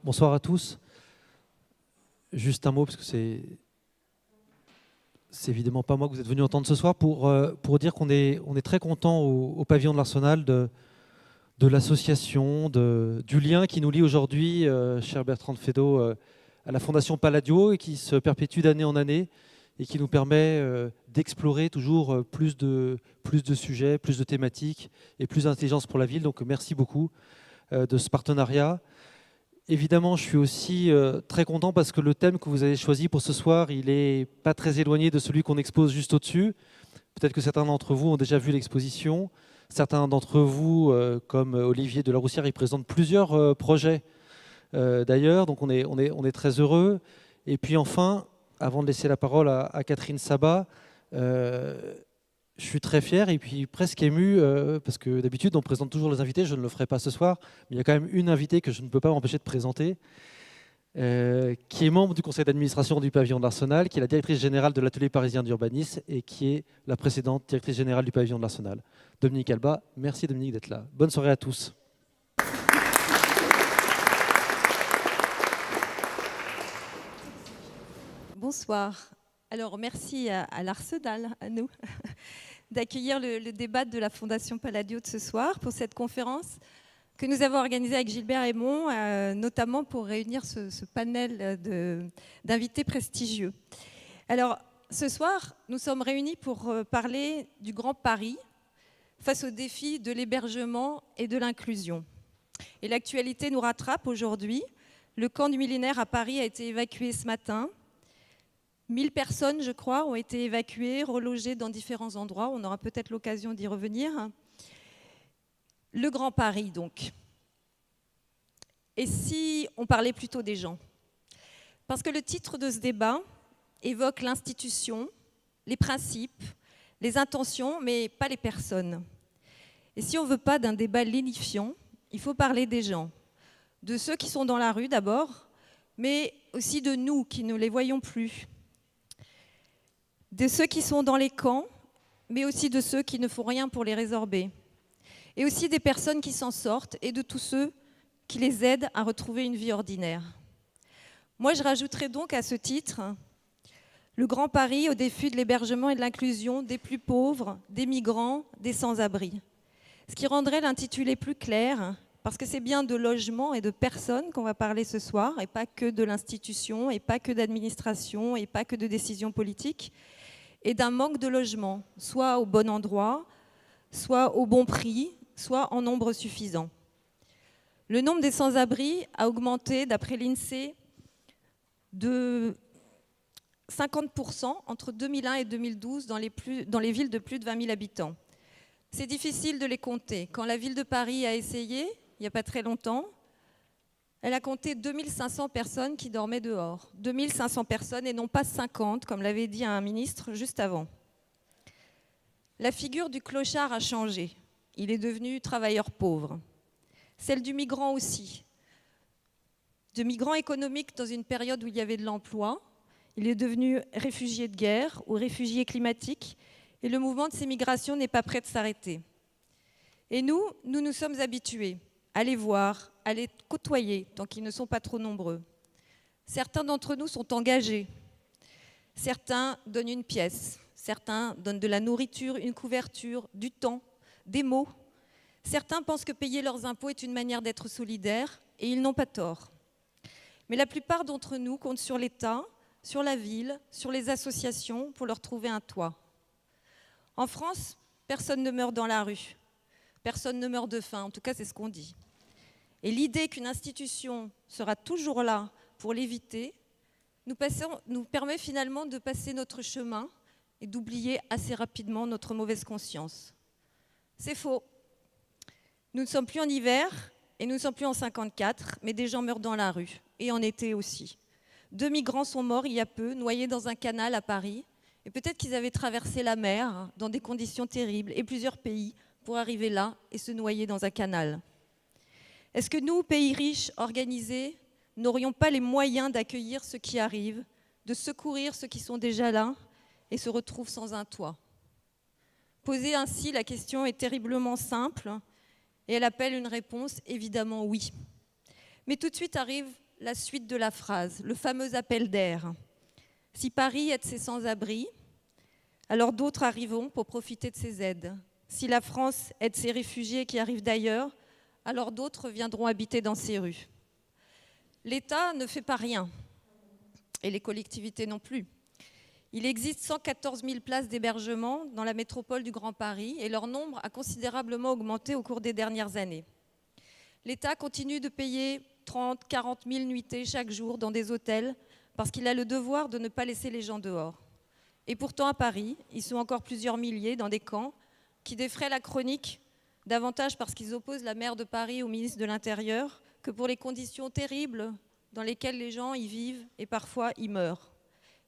Bonsoir à tous. Juste un mot, parce que c'est évidemment pas moi que vous êtes venus entendre ce soir, pour dire qu'on est très content au pavillon de l'Arsenal de l'association, du lien qui nous lie aujourd'hui, cher Bertrand de Fédot, à la Fondation Palladio, et qui se perpétue d'année en année et qui nous permet d'explorer toujours plus de sujets, plus de thématiques et plus d'intelligence pour la ville. Donc merci beaucoup de ce partenariat. Évidemment, je suis aussi très content parce que le thème que vous avez choisi pour ce soir, il n'est pas très éloigné de celui qu'on expose juste au-dessus. Peut-être que certains d'entre vous ont déjà vu l'exposition. Certains d'entre vous, comme Olivier de la Roussière, ils présentent plusieurs projets d'ailleurs, donc on est très heureux. Et puis enfin, avant de laisser la parole à Catherine Sabat, je suis très fier et puis presque ému, parce que d'habitude on présente toujours les invités, je ne le ferai pas ce soir, mais il y a quand même une invitée que je ne peux pas m'empêcher de présenter, qui est membre du conseil d'administration du pavillon de l'Arsenal, qui est la directrice générale de l'atelier parisien d'urbanisme et qui est la précédente directrice générale du pavillon de l'Arsenal. Dominique Alba, merci Dominique d'être là. Bonne soirée à tous. Bonsoir. Alors, merci à l'Arsenal, à nous, d'accueillir le débat de la Fondation Palladio de ce soir pour cette conférence que nous avons organisée avec Gilbert Aymon, notamment pour réunir ce panel d'invités prestigieux. Alors, ce soir, nous sommes réunis pour parler du Grand Paris face au défi de l'hébergement et de l'inclusion. Et l'actualité nous rattrape aujourd'hui. Le camp du millénaire à Paris a été évacué ce matin. 1000 personnes, je crois, ont été évacuées, relogées dans différents endroits. On aura peut-être l'occasion d'y revenir. Le Grand Paris, donc. Et si on parlait plutôt des gens? Parce que le titre de ce débat évoque l'institution, les principes, les intentions, mais pas les personnes. Et si on ne veut pas d'un débat lénifiant, il faut parler des gens. De ceux qui sont dans la rue d'abord, mais aussi de nous qui ne les voyons plus. De ceux qui sont dans les camps, mais aussi de ceux qui ne font rien pour les résorber. Et aussi des personnes qui s'en sortent et de tous ceux qui les aident à retrouver une vie ordinaire. Moi, je rajouterai donc à ce titre le Grand Paris au défi de l'hébergement et de l'inclusion des plus pauvres, des migrants, des sans-abri. Ce qui rendrait l'intitulé plus clair, parce que c'est bien de logement et de personnes qu'on va parler ce soir, et pas que de l'institution, et pas que d'administration, et pas que de décisions politiques, et d'un manque de logement, soit au bon endroit, soit au bon prix, soit en nombre suffisant. Le nombre des sans-abri a augmenté, d'après l'INSEE, de 50% entre 2001 et 2012 dans les villes de plus de 20 000 habitants. C'est difficile de les compter. Quand la ville de Paris a essayé, il n'y a pas très longtemps, elle a compté 2500 personnes qui dormaient dehors. 2500 personnes et non pas 50, comme l'avait dit un ministre juste avant. La figure du clochard a changé. Il est devenu travailleur pauvre. Celle du migrant aussi. De migrant économique dans une période où il y avait de l'emploi. Il est devenu réfugié de guerre ou réfugié climatique. Et le mouvement de ces migrations n'est pas prêt de s'arrêter. Et nous nous sommes habitués à les voir, à les côtoyer, tant qu'ils ne sont pas trop nombreux. Certains d'entre nous sont engagés. Certains donnent une pièce. Certains donnent de la nourriture, une couverture, du temps, des mots. Certains pensent que payer leurs impôts est une manière d'être solidaire, et ils n'ont pas tort. Mais la plupart d'entre nous comptent sur l'État, sur la ville, sur les associations pour leur trouver un toit. En France, personne ne meurt dans la rue. Personne ne meurt de faim, en tout cas c'est ce qu'on dit. Et l'idée qu'une institution sera toujours là pour l'éviter nous permet finalement de passer notre chemin et d'oublier assez rapidement notre mauvaise conscience. C'est faux. Nous ne sommes plus en hiver et nous ne sommes plus en 54, mais des gens meurent dans la rue, et en été aussi. 2 migrants sont morts il y a peu, noyés dans un canal à Paris, et peut-être qu'ils avaient traversé la mer dans des conditions terribles et plusieurs pays pour arriver là et se noyer dans un canal. Est-ce que nous, pays riches, organisés, n'aurions pas les moyens d'accueillir ceux qui arrivent, de secourir ceux qui sont déjà là et se retrouvent sans un toit? Poser ainsi la question est terriblement simple et elle appelle une réponse évidemment oui. Mais tout de suite arrive la suite de la phrase, le fameux appel d'air. Si Paris aide ses sans-abri, alors d'autres arriveront pour profiter de ces aides. Si la France aide ses réfugiés qui arrivent d'ailleurs, alors d'autres viendront habiter dans ces rues. L'État ne fait pas rien, et les collectivités non plus. Il existe 114 000 places d'hébergement dans la métropole du Grand Paris et leur nombre a considérablement augmenté au cours des dernières années. L'État continue de payer 30 000, 40 000 nuitées chaque jour dans des hôtels parce qu'il a le devoir de ne pas laisser les gens dehors. Et pourtant, à Paris, ils sont encore plusieurs milliers dans des camps qui défraient la chronique davantage parce qu'ils opposent la maire de Paris au ministre de l'Intérieur que pour les conditions terribles dans lesquelles les gens y vivent et parfois y meurent.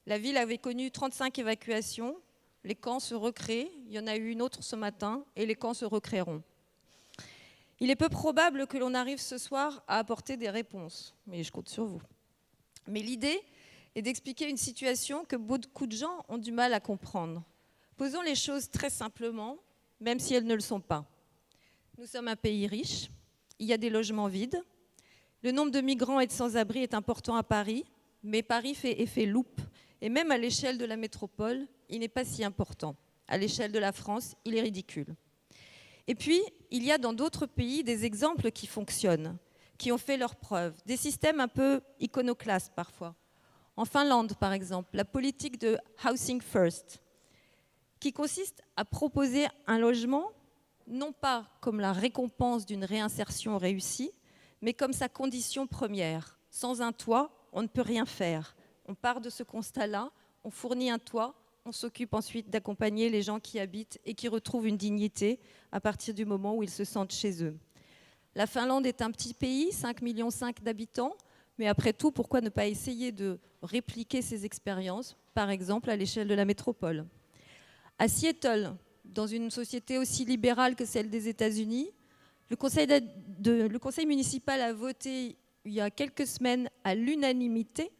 La ville avait connu 35 évacuations, les camps se recréent, il y en a eu une autre ce matin, et les camps se recréeront. Il est peu probable que l'on arrive ce soir à apporter des réponses, mais je compte sur vous. Mais l'idée est d'expliquer une situation que beaucoup de gens ont du mal à comprendre. Posons les choses très simplement, même si elles ne le sont pas. Nous sommes un pays riche, il y a des logements vides, le nombre de migrants et de sans-abri est important à Paris, mais Paris fait effet loupe, et même à l'échelle de la métropole, il n'est pas si important. À l'échelle de la France, il est ridicule. Et puis, il y a dans d'autres pays des exemples qui fonctionnent, qui ont fait leurs preuves, des systèmes un peu iconoclastes parfois. En Finlande, par exemple, la politique de Housing First, qui consiste à proposer un logement, non pas comme la récompense d'une réinsertion réussie, mais comme sa condition première. Sans un toit, on ne peut rien faire. On part de ce constat-là, on fournit un toit, on s'occupe ensuite d'accompagner les gens qui habitent et qui retrouvent une dignité à partir du moment où ils se sentent chez eux. La Finlande est un petit pays, 5,5 millions d'habitants, mais après tout, pourquoi ne pas essayer de répliquer ces expériences, par exemple à l'échelle de la métropole ? À Seattle, dans une société aussi libérale que celle des États-Unis, le conseil municipal a voté il y a quelques semaines à l'unanimité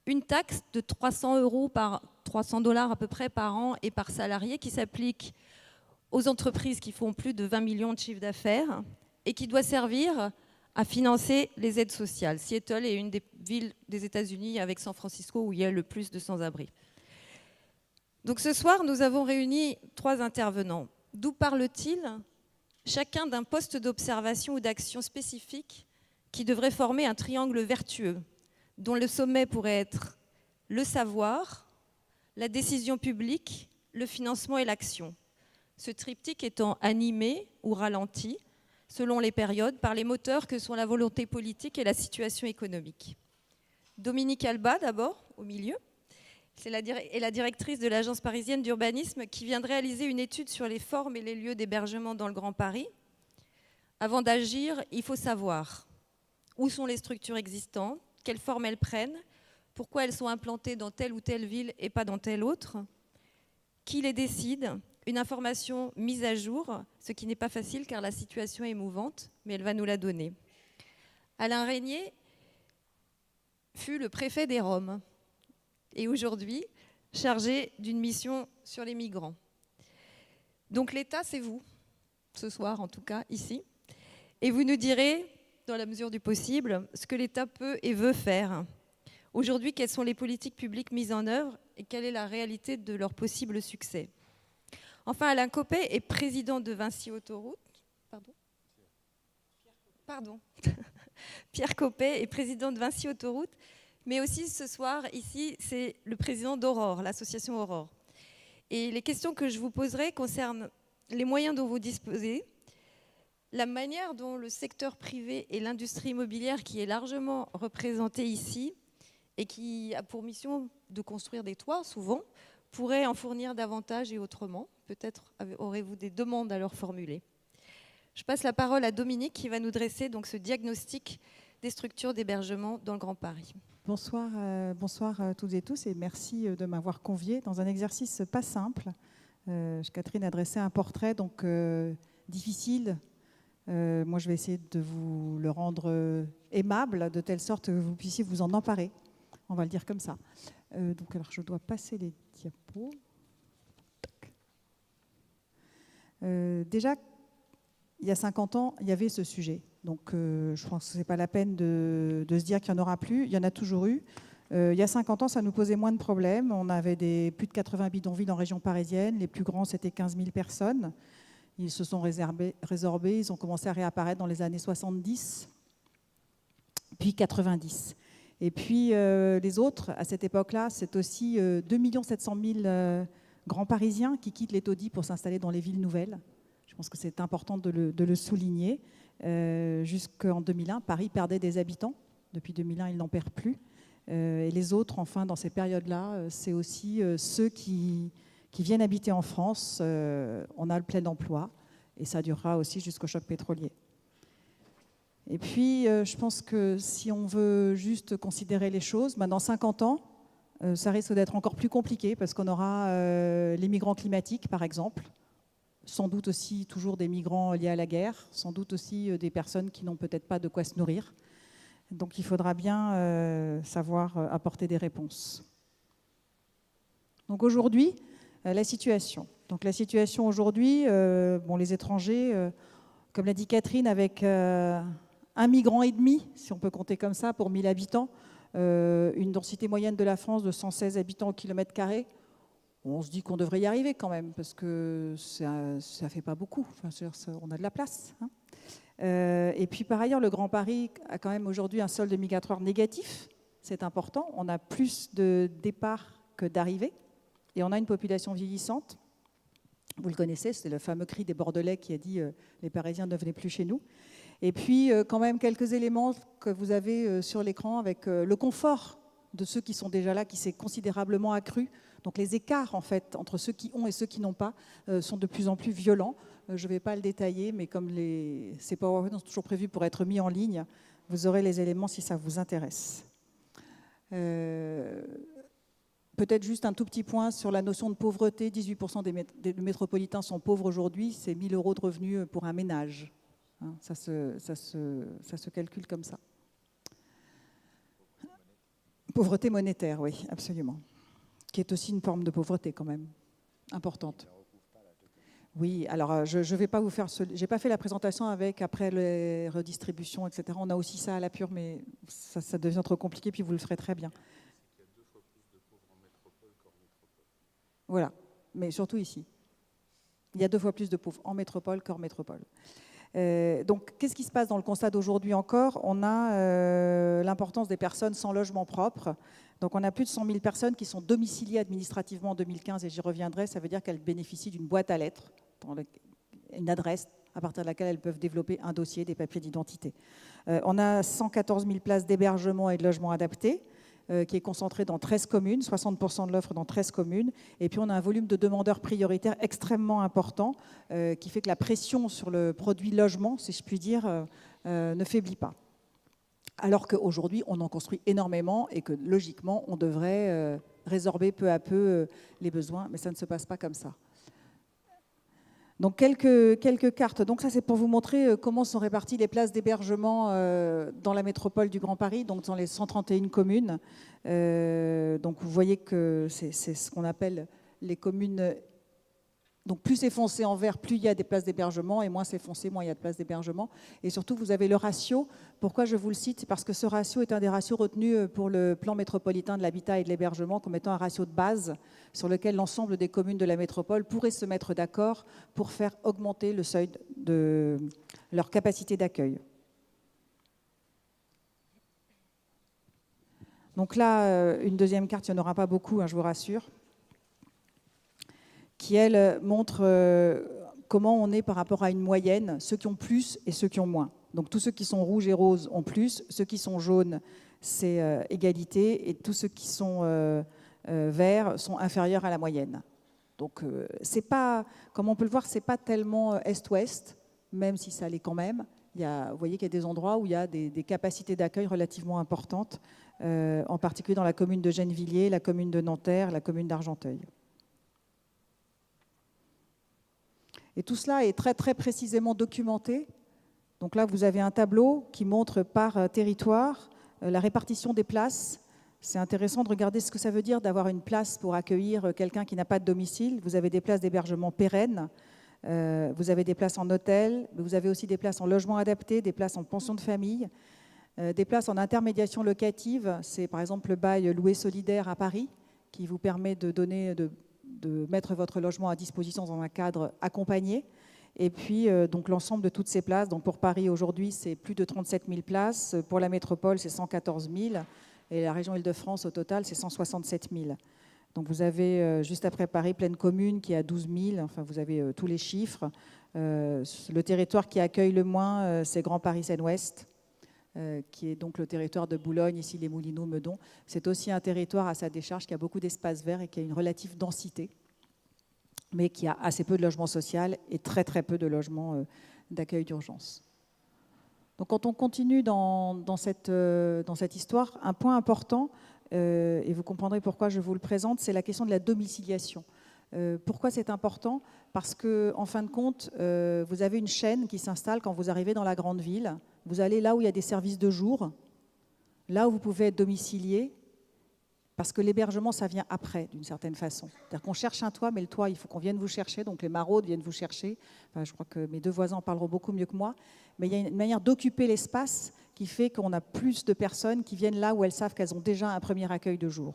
une taxe de 300 $ à peu près par an et par salarié qui s'applique aux entreprises qui font plus de 20 millions de chiffre d'affaires et qui doit servir à financer les aides sociales. Seattle est une des villes des États-Unis avec San Francisco où il y a le plus de sans-abri. Donc ce soir, nous avons réuni 3 intervenants. D'où parle-t-il ? Chacun d'un poste d'observation ou d'action spécifique qui devrait former un triangle vertueux, dont le sommet pourrait être le savoir, la décision publique, le financement et l'action. Ce triptyque étant animé ou ralenti, selon les périodes, par les moteurs que sont la volonté politique et la situation économique. Dominique Alba, d'abord, au milieu, est la directrice de l'Agence parisienne d'urbanisme qui vient de réaliser une étude sur les formes et les lieux d'hébergement dans le Grand Paris. Avant d'agir, il faut savoir où sont les structures existantes, quelles formes elles prennent, pourquoi elles sont implantées dans telle ou telle ville et pas dans telle autre, qui les décide, une information mise à jour, ce qui n'est pas facile car la situation est mouvante, mais elle va nous la donner. Alain Régnier fut le préfet des Roms et aujourd'hui chargé d'une mission sur les migrants. Donc l'État, c'est vous, ce soir en tout cas, ici. Et vous nous direz, dans la mesure du possible, ce que l'État peut et veut faire. Aujourd'hui, quelles sont les politiques publiques mises en œuvre et quelle est la réalité de leur possible succès. Enfin, Alain Copé est président de Vinci Autoroute. Pierre Copé est président de Vinci Autoroute, mais aussi ce soir, ici, c'est le président d'Aurore, l'association Aurore. Et les questions que je vous poserai concernent les moyens dont vous disposez, la manière dont le secteur privé et l'industrie immobilière, qui est largement représentée ici, et qui a pour mission de construire des toits, souvent, pourrait en fournir davantage et autrement. Peut-être aurez-vous des demandes à leur formuler. Je passe la parole à Dominique qui va nous dresser donc ce diagnostic des structures d'hébergement dans le Grand Paris. Bonsoir à toutes et tous et merci de m'avoir conviée dans un exercice pas simple. Catherine a dressé un portrait donc difficile. Moi, je vais essayer de vous le rendre aimable, de telle sorte que vous puissiez vous en emparer. On va le dire comme ça. Alors, je dois passer les diapos. Déjà, il y a 50 ans, il y avait ce sujet. Donc je pense que ce n'est pas la peine de se dire qu'il n'y en aura plus. Il y en a toujours eu. Il y a 50 ans, ça nous posait moins de problèmes. On avait plus de 80 bidonvilles en région parisienne. Les plus grands, c'était 15 000 personnes. Ils se sont résorbés. Ils ont commencé à réapparaître dans les années 70, puis 90. Et puis les autres, à cette époque-là, c'est aussi 2 700 000 grands Parisiens qui quittent les taudis pour s'installer dans les villes nouvelles. Je pense que c'est important de le souligner. Jusqu'en 2001, Paris perdait des habitants. Depuis 2001, il n'en perd plus. Et les autres, enfin, dans ces périodes-là, c'est aussi ceux qui viennent habiter en France. On a le plein emploi et ça durera aussi jusqu'au choc pétrolier. Et puis, je pense que si on veut juste considérer les choses, dans 50 ans, ça risque d'être encore plus compliqué parce qu'on aura les migrants climatiques, par exemple, sans doute aussi toujours des migrants liés à la guerre, sans doute aussi des personnes qui n'ont peut-être pas de quoi se nourrir. Donc il faudra bien savoir apporter des réponses. Donc aujourd'hui, la situation. Donc la situation aujourd'hui, les étrangers, comme l'a dit Catherine, avec 1,5 migrant, si on peut compter comme ça, pour 1000 habitants, une densité moyenne de la France de 116 habitants au kilomètre carré, on se dit qu'on devrait y arriver quand même, parce que ça ne fait pas beaucoup. Enfin, on a de la place. Hein. Et puis par ailleurs, le Grand Paris a quand même aujourd'hui un solde migratoire négatif. C'est important. On a plus de départs que d'arrivées. Et on a une population vieillissante. Vous le connaissez, c'est le fameux cri des Bordelais qui a dit « les Parisiens ne venaient plus chez nous ». Et puis quand même quelques éléments que vous avez sur l'écran avec le confort de ceux qui sont déjà là, qui s'est considérablement accru. Donc les écarts en fait entre ceux qui ont et ceux qui n'ont pas sont de plus en plus violents. Je ne vais pas le détailler, mais comme ces PowerPoint sont toujours prévus pour être mis en ligne, vous aurez les éléments si ça vous intéresse. Peut-être juste un tout petit point sur la notion de pauvreté. 18% des métropolitains sont pauvres aujourd'hui. C'est 1 000 € de revenus pour un ménage. Hein, ça se calcule comme ça. Pauvreté monétaire, oui, absolument. Qui est aussi une forme de pauvreté quand même, importante. Oui, alors je ne vais pas vous faire... J'ai pas fait la présentation après les redistributions, etc. On a aussi ça à la pure, mais ça devient trop compliqué, puis vous le ferez très bien. Il y a 2 fois plus de pauvres en métropole qu'hors métropole. Voilà, mais surtout ici. Il y a 2 fois plus de pauvres en métropole qu'hors métropole. Donc, qu'est-ce qui se passe dans le constat d'aujourd'hui encore? On a l'importance des personnes sans logement propre. Donc, on a plus de 100 000 personnes qui sont domiciliées administrativement en 2015, et j'y reviendrai. Ça veut dire qu'elles bénéficient d'une boîte à lettres, une adresse à partir de laquelle elles peuvent développer un dossier, des papiers d'identité. On a 114 000 places d'hébergement et de logement adapté, qui est concentré dans 13 communes, 60% de l'offre dans 13 communes. Et puis, on a un volume de demandeurs prioritaires extrêmement important, qui fait que la pression sur le produit logement, si je puis dire, ne faiblit pas. Alors qu'aujourd'hui, on en construit énormément et que, logiquement, on devrait résorber peu à peu les besoins, mais ça ne se passe pas comme ça. Donc, quelques cartes. Donc, ça, c'est pour vous montrer comment sont réparties les places d'hébergement dans la métropole du Grand Paris, donc dans les 131 communes. Donc, vous voyez que c'est ce qu'on appelle les communes. Donc, plus c'est foncé en vert, plus il y a des places d'hébergement, et moins c'est foncé, moins il y a de places d'hébergement. Et surtout, vous avez le ratio. Pourquoi je vous le cite? Parce que ce ratio est un des ratios retenus pour le plan métropolitain de l'habitat et de l'hébergement comme étant un ratio de base sur lequel l'ensemble des communes de la métropole pourraient se mettre d'accord pour faire augmenter le seuil de leur capacité d'accueil. Donc là, une deuxième carte, il n'y en aura pas beaucoup, hein, je vous rassure, qui, elle, montre comment on est par rapport à une moyenne, ceux qui ont plus et ceux qui ont moins. Donc tous ceux qui sont rouges et roses ont plus, ceux qui sont jaunes, c'est égalité, et tous ceux qui sont verts sont inférieurs à la moyenne. Donc c'est pas, comme on peut le voir, c'est pas tellement est-ouest, même si ça l'est quand même. Vous voyez qu'il y a des endroits où il y a des capacités d'accueil relativement importantes, en particulier dans la commune de Gennevilliers, la commune de Nanterre, la commune d'Argenteuil. Et tout cela est très, très précisément documenté. Donc là, vous avez un tableau qui montre par territoire la répartition des places. C'est intéressant de regarder ce que ça veut dire d'avoir une place pour accueillir quelqu'un qui n'a pas de domicile. Vous avez des places d'hébergement pérennes. Vous avez des places en hôtel, mais vous avez aussi des places en logement adapté, des places en pension de famille, des places en intermédiation locative. C'est par exemple le bail loué solidaire à Paris qui vous permet de mettre votre logement à disposition dans un cadre accompagné. Et puis, donc l'ensemble de toutes ces places. Donc pour Paris, aujourd'hui, c'est plus de 37 000 places. Pour la métropole, c'est 114 000. Et la région Île-de-France, au total, c'est 167 000. Donc vous avez, juste après Paris, Pleine Commune, qui est à 12 000. Enfin, vous avez tous les chiffres. Le territoire qui accueille le moins, c'est Grand Paris Seine-Ouest, qui est donc le territoire de Boulogne, ici les Moulineaux, Meudon. C'est aussi un territoire à sa décharge qui a beaucoup d'espaces verts et qui a une relative densité, mais qui a assez peu de logements sociaux et très très peu de logements d'accueil d'urgence. Donc quand on continue dans cette histoire, un point important, et vous comprendrez pourquoi je vous le présente, c'est la question de la domiciliation. Pourquoi c'est important? Parce qu'en fin de compte, vous avez une chaîne qui s'installe quand vous arrivez dans la grande ville. Vous allez là où il y a des services de jour, là où vous pouvez être domicilié, parce que l'hébergement, ça vient après, d'une certaine façon. C'est-à-dire qu'on cherche un toit, mais le toit, il faut qu'on vienne vous chercher, donc les maraudes viennent vous chercher. Enfin, je crois que mes deux voisins en parleront beaucoup mieux que moi. Mais il y a une manière d'occuper l'espace qui fait qu'on a plus de personnes qui viennent là où elles savent qu'elles ont déjà un premier accueil de jour.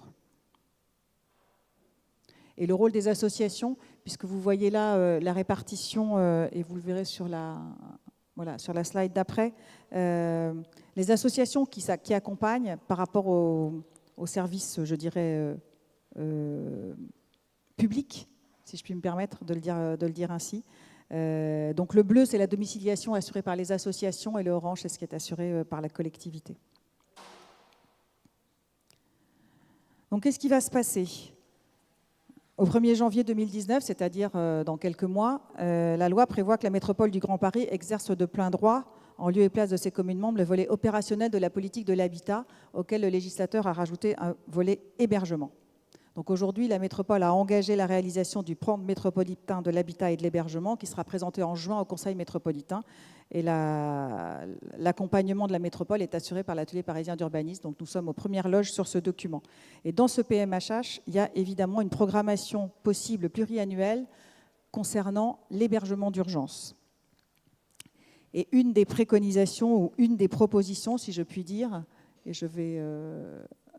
Et le rôle des associations, puisque vous voyez là la répartition, et vous le verrez sur la slide d'après, les associations qui accompagnent par rapport aux services, je dirais, publics, si je puis me permettre de le dire ainsi. Donc le bleu, c'est la domiciliation assurée par les associations, et le orange, c'est ce qui est assuré par la collectivité. Donc qu'est-ce qui va se passer ? Au 1er janvier 2019, c'est-à-dire dans quelques mois, la loi prévoit que la métropole du Grand Paris exerce de plein droit, en lieu et place de ses communes membres, le volet opérationnel de la politique de l'habitat, auquel le législateur a rajouté un volet hébergement. Donc aujourd'hui, la métropole a engagé la réalisation du plan métropolitain de l'habitat et de l'hébergement qui sera présenté en juin au Conseil métropolitain. Et l'accompagnement de la métropole est assuré par l'atelier parisien d'urbanisme. Donc nous sommes aux premières loges sur ce document. Et dans ce PMHH, il y a évidemment une programmation possible pluriannuelle concernant l'hébergement d'urgence. Et une des préconisations ou une des propositions, si je puis dire, et je vais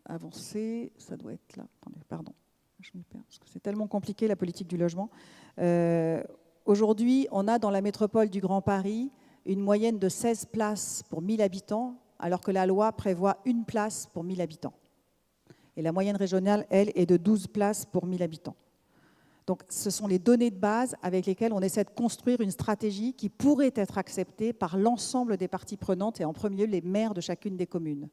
avancer, ça doit être là. Attendez, pardon, je me perds, parce que c'est tellement compliqué la politique du logement. Aujourd'hui, on a dans la métropole du Grand Paris une moyenne de 16 places pour 1000 habitants, alors que la loi prévoit une place pour 1000 habitants. Et la moyenne régionale, elle, est de 12 places pour 1000 habitants. Donc, ce sont les données de base avec lesquelles on essaie de construire une stratégie qui pourrait être acceptée par l'ensemble des parties prenantes et en premier lieu les maires de chacune des communes.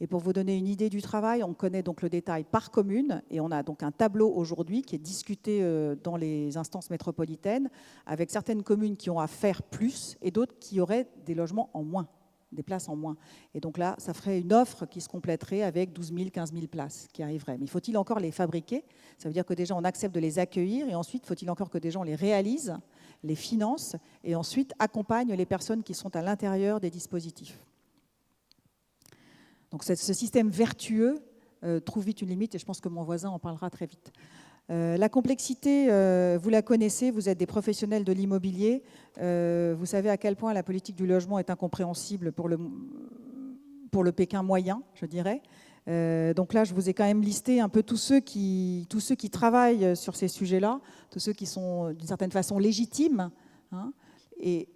Et pour vous donner une idée du travail, on connaît donc le détail par commune et on a donc un tableau aujourd'hui qui est discuté dans les instances métropolitaines avec certaines communes qui ont à faire plus et d'autres qui auraient des logements en moins, des places en moins. Et donc là, ça ferait une offre qui se compléterait avec 12 000, 15 000 places qui arriveraient. Mais faut-il encore les fabriquer? Ça veut dire que déjà on accepte de les accueillir et ensuite faut-il encore que des gens les réalisent, les financent et ensuite accompagnent les personnes qui sont à l'intérieur des dispositifs. Donc ce système vertueux trouve vite une limite et je pense que mon voisin en parlera très vite. La complexité, vous la connaissez, vous êtes des professionnels de l'immobilier, vous savez à quel point la politique du logement est incompréhensible pour le Pékin moyen, je dirais. Donc là, je vous ai quand même listé un peu tous ceux qui travaillent sur ces sujets-là, tous ceux qui sont d'une certaine façon légitimes, hein, et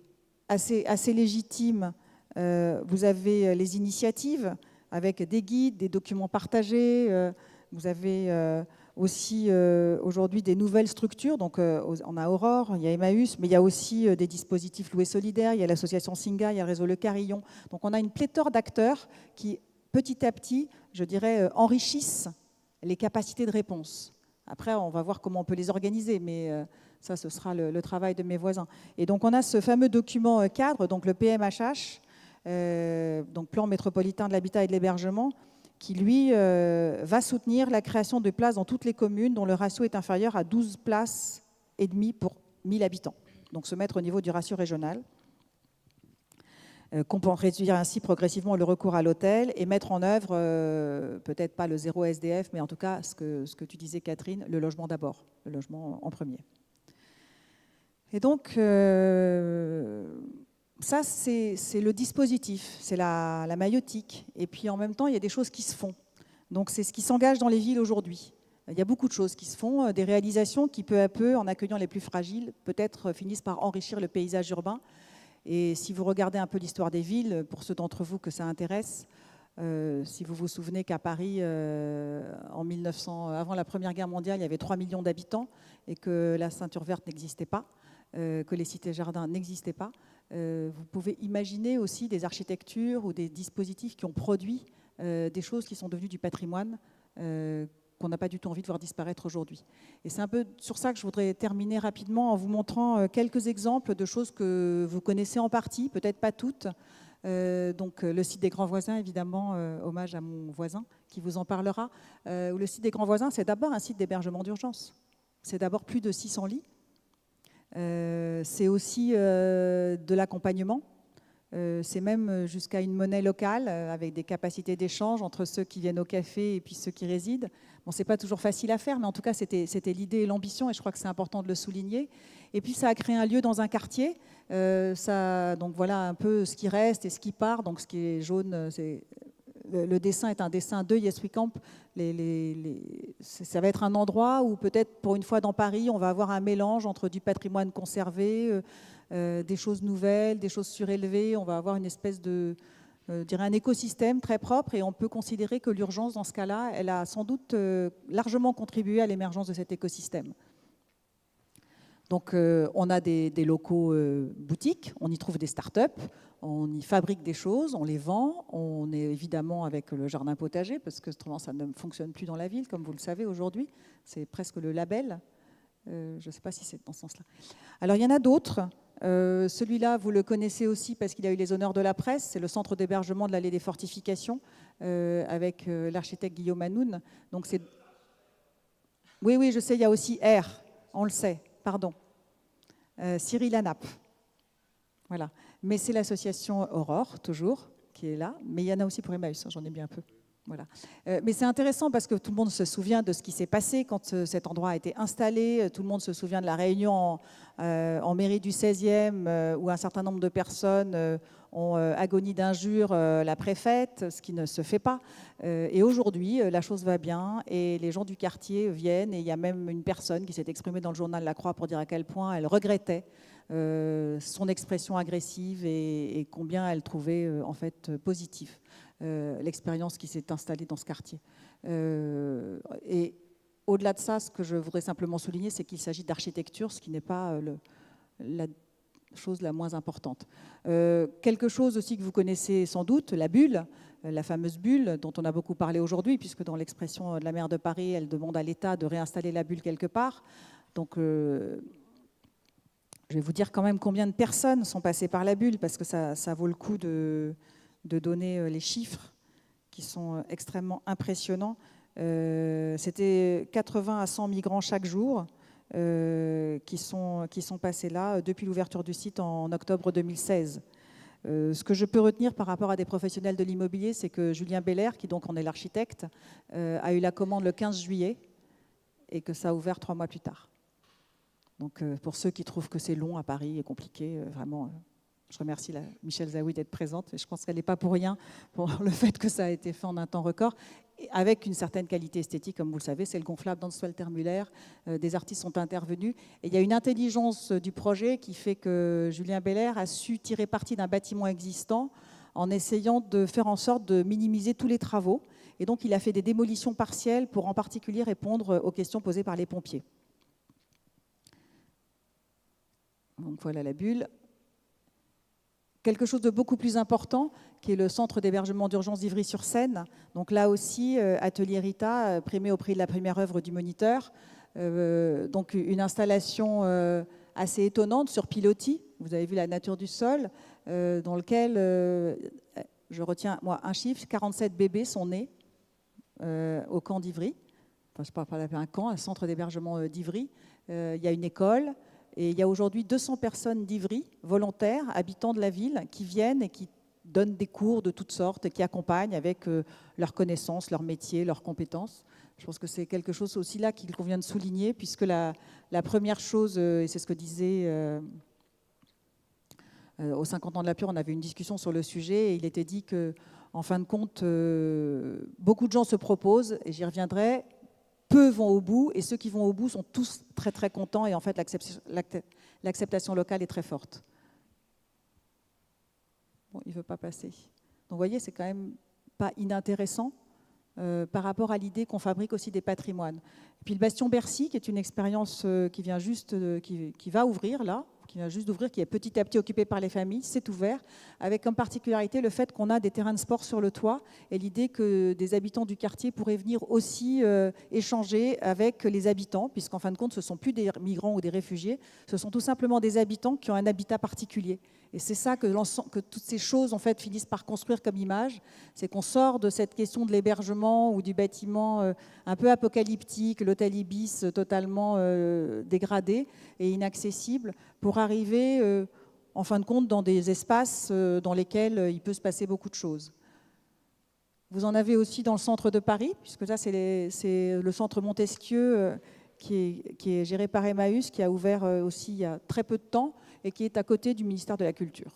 assez légitimes. Vous avez les initiatives, avec des guides, des documents partagés. Vous avez aussi aujourd'hui des nouvelles structures. Donc, on a Aurore, il y a Emmaüs, mais il y a aussi des dispositifs loués solidaires. Il y a l'association Singa, il y a le réseau Le Carillon. Donc, on a une pléthore d'acteurs qui, petit à petit, je dirais, enrichissent les capacités de réponse. Après, on va voir comment on peut les organiser, mais ça, ce sera le travail de mes voisins. Et donc, on a ce fameux document cadre, donc le PMHH, donc plan métropolitain de l'habitat et de l'hébergement, qui lui va soutenir la création de places dans toutes les communes dont le ratio est inférieur à 12 places et demie pour 1000 habitants. Donc se mettre au niveau du ratio régional, réduire ainsi progressivement le recours à l'hôtel et mettre en œuvre, peut-être pas le zéro SDF, mais en tout cas ce que tu disais Catherine, le logement d'abord, le logement en premier. Et donc, ça, c'est le dispositif, c'est la maïeutique. Et puis, en même temps, il y a des choses qui se font. Donc, c'est ce qui s'engage dans les villes aujourd'hui. Il y a beaucoup de choses qui se font, des réalisations qui, peu à peu, en accueillant les plus fragiles, peut-être finissent par enrichir le paysage urbain. Et si vous regardez un peu l'histoire des villes, pour ceux d'entre vous que ça intéresse, si vous vous souvenez qu'à Paris, en 1900, avant la Première Guerre mondiale, il y avait 3 millions d'habitants et que la ceinture verte n'existait pas, que les cités-jardins n'existaient pas, vous pouvez imaginer aussi des architectures ou des dispositifs qui ont produit des choses qui sont devenues du patrimoine qu'on n'a pas du tout envie de voir disparaître aujourd'hui. Et c'est un peu sur ça que je voudrais terminer rapidement en vous montrant quelques exemples de choses que vous connaissez en partie, peut-être pas toutes. Donc le site des Grands Voisins, évidemment, hommage à mon voisin qui vous en parlera. Le site des Grands Voisins, c'est d'abord un site d'hébergement d'urgence. C'est d'abord plus de 600 lits. C'est aussi de l'accompagnement. C'est même jusqu'à une monnaie locale avec des capacités d'échange entre ceux qui viennent au café et puis ceux qui résident. Bon, c'est pas toujours facile à faire, mais en tout cas, c'était l'idée et l'ambition, et je crois que c'est important de le souligner. Et puis, ça a créé un lieu dans un quartier. Donc voilà un peu ce qui reste et ce qui part. Donc, ce qui est jaune, le dessin est un dessin de Yes We Camp. Ça va être un endroit où peut-être pour une fois dans Paris, on va avoir un mélange entre du patrimoine conservé, des choses nouvelles, des choses surélevées. On va avoir une espèce de, je dirais, un écosystème très propre, et on peut considérer que l'urgence, dans ce cas-là, elle a sans doute largement contribué à l'émergence de cet écosystème. Donc, on a des locaux boutiques, on y trouve des start-up, on y fabrique des choses, on les vend. On est évidemment avec le jardin potager, parce que autrement, ça ne fonctionne plus dans la ville, comme vous le savez aujourd'hui. C'est presque le label. Je ne sais pas si c'est dans ce sens-là. Alors, il y en a d'autres. Celui-là, vous le connaissez aussi parce qu'il a eu les honneurs de la presse. C'est le centre d'hébergement de l'allée des Fortifications avec l'architecte Guillaume Hanoun. Donc c'est... Oui, je sais, il y a aussi R, on le sait, pardon. Cyril Hanap. Voilà. Mais c'est l'association Aurore, toujours, qui est là. Mais il y en a aussi pour Emmaüs, j'en ai bien un peu. Voilà. Mais c'est intéressant parce que tout le monde se souvient de ce qui s'est passé quand cet endroit a été installé. Tout le monde se souvient de la réunion en mairie du 16e où un certain nombre de personnes ont agonie d'injures la préfète, ce qui ne se fait pas. Et aujourd'hui, la chose va bien et les gens du quartier viennent. Et il y a même une personne qui s'est exprimée dans le journal La Croix pour dire à quel point elle regrettait son expression agressive et combien elle trouvait en fait positive l'expérience qui s'est installée dans ce quartier. Et au-delà de ça, ce que je voudrais simplement souligner, c'est qu'il s'agit d'architecture, ce qui n'est pas la chose la moins importante. Quelque chose aussi que vous connaissez sans doute, la bulle, la fameuse bulle dont on a beaucoup parlé aujourd'hui, puisque dans l'expression de la maire de Paris, elle demande à l'État de réinstaller la bulle quelque part. Donc, je vais vous dire quand même combien de personnes sont passées par la bulle, parce que ça vaut le coup de donner les chiffres qui sont extrêmement impressionnants. C'était 80 à 100 migrants chaque jour qui sont passés là depuis l'ouverture du site en octobre 2016. Ce que je peux retenir par rapport à des professionnels de l'immobilier, c'est que Julien Belair, qui donc en est l'architecte, a eu la commande le 15 juillet et que ça a ouvert 3 mois plus tard. Donc pour ceux qui trouvent que c'est long à Paris et compliqué, vraiment... Je remercie Michel Zaoui d'être présente. Et je pense qu'elle n'est pas pour rien pour le fait que ça a été fait en un temps record, avec une certaine qualité esthétique, comme vous le savez. C'est le gonflable d'Answalter-Müller. Des artistes sont intervenus. Et il y a une intelligence du projet qui fait que Julien Belair a su tirer parti d'un bâtiment existant en essayant de faire en sorte de minimiser tous les travaux. Et donc, il a fait des démolitions partielles pour en particulier répondre aux questions posées par les pompiers. Donc voilà la bulle. Quelque chose de beaucoup plus important, qui est le centre d'hébergement d'urgence d'Ivry-sur-Seine. Donc là aussi, Atelier Rita, primé au prix de la première œuvre du Moniteur. Donc une installation assez étonnante sur pilotis. Vous avez vu la nature du sol, dans lequel, je retiens moi un chiffre, 47 bébés sont nés au camp d'Ivry. Enfin, je ne parle pas d'un camp, un centre d'hébergement d'Ivry. Il y a une école. Et il y a aujourd'hui 200 personnes d'Ivry, volontaires, habitants de la ville, qui viennent et qui donnent des cours de toutes sortes et qui accompagnent avec leurs connaissances, leur métier, leurs compétences. Je pense que c'est quelque chose aussi là qu'il convient de souligner, puisque la première chose, et c'est ce que disait aux 50 ans de la Pure, on avait une discussion sur le sujet, et il était dit que, en fin de compte, beaucoup de gens se proposent, et j'y reviendrai, peu vont au bout, et ceux qui vont au bout sont tous très très contents, et en fait l'acceptation locale est très forte. Bon, il ne veut pas passer. Donc vous voyez, c'est quand même pas inintéressant par rapport à l'idée qu'on fabrique aussi des patrimoines. Et puis le Bastion Bercy, qui est une expérience qui vient juste, qui va ouvrir là, qui vient juste d'ouvrir, qui est petit à petit occupé par les familles, c'est ouvert, avec comme particularité le fait qu'on a des terrains de sport sur le toit et l'idée que des habitants du quartier pourraient venir aussi échanger avec les habitants, puisqu'en fin de compte, ce ne sont plus des migrants ou des réfugiés, ce sont tout simplement des habitants qui ont un habitat particulier. Et c'est ça que toutes ces choses en fait finissent par construire comme image, c'est qu'on sort de cette question de l'hébergement ou du bâtiment un peu apocalyptique, l'hôtel Ibis totalement dégradé et inaccessible, pour arriver en fin de compte dans des espaces dans lesquels il peut se passer beaucoup de choses. Vous en avez aussi dans le centre de Paris, puisque ça c'est le centre Montesquieu qui est géré par Emmaüs, qui a ouvert aussi il y a très peu de temps, et qui est à côté du ministère de la Culture.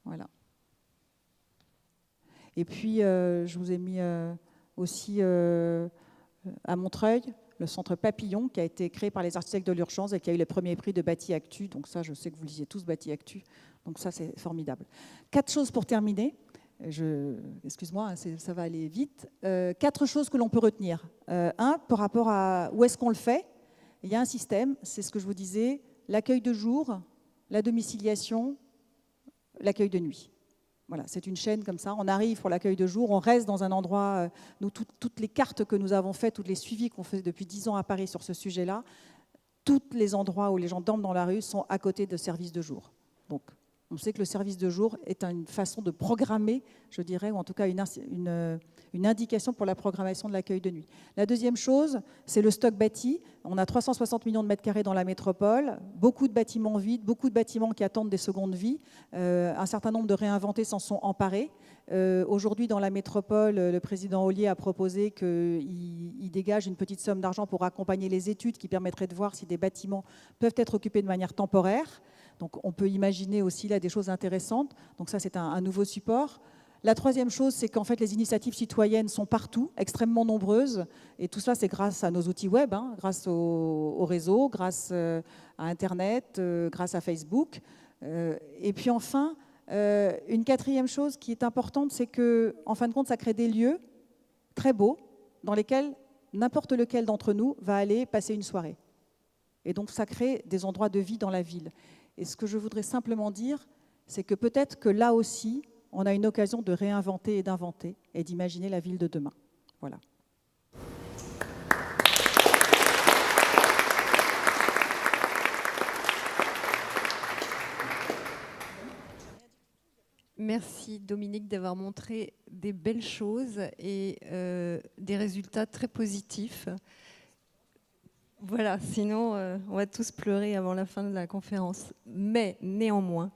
Voilà. Et puis, je vous ai mis aussi à Montreuil, le centre Papillon, qui a été créé par les architectes de l'urgence et qui a eu le premier prix de Bâti Actu. Donc ça, je sais que vous lisiez tous Bâti Actu. Donc ça, c'est formidable. 4 choses pour terminer. Excuse-moi, ça va aller vite. 4 choses que l'on peut retenir. Par rapport à où est-ce qu'on le fait. Il y a un système, c'est ce que je vous disais, l'accueil de jour, la domiciliation, l'accueil de nuit. Voilà, c'est une chaîne comme ça. On arrive pour l'accueil de jour, on reste dans un endroit. Nous, toutes les cartes que nous avons faites, tous les suivis qu'on fait depuis 10 ans à Paris sur ce sujet-là, tous les endroits où les gens dorment dans la rue sont à côté de services de jour. Donc, on sait que le service de jour est une façon de programmer, je dirais, ou en tout cas une indication pour la programmation de l'accueil de nuit. La deuxième chose, c'est le stock bâti. On a 360 millions de mètres carrés dans la métropole, beaucoup de bâtiments vides, beaucoup de bâtiments qui attendent des secondes vies. Un certain nombre de réinventés s'en sont emparés. Aujourd'hui, dans la métropole, le président Ollier a proposé qu'il dégage une petite somme d'argent pour accompagner les études qui permettraient de voir si des bâtiments peuvent être occupés de manière temporaire. Donc on peut imaginer aussi là des choses intéressantes. Donc ça, c'est un nouveau support. La troisième chose, c'est qu'en fait, les initiatives citoyennes sont partout, extrêmement nombreuses. Et tout ça, c'est grâce à nos outils web, grâce au réseau, grâce à Internet, grâce à Facebook. Et puis enfin, une quatrième chose qui est importante, c'est qu'en fin de compte, ça crée des lieux très beaux dans lesquels n'importe lequel d'entre nous va aller passer une soirée. Et donc, ça crée des endroits de vie dans la ville. Et ce que je voudrais simplement dire, c'est que peut-être que là aussi, on a une occasion de réinventer et d'inventer et d'imaginer la ville de demain. Voilà. Merci Dominique d'avoir montré des belles choses et des résultats très positifs. Voilà, sinon on va tous pleurer avant la fin de la conférence. Mais néanmoins,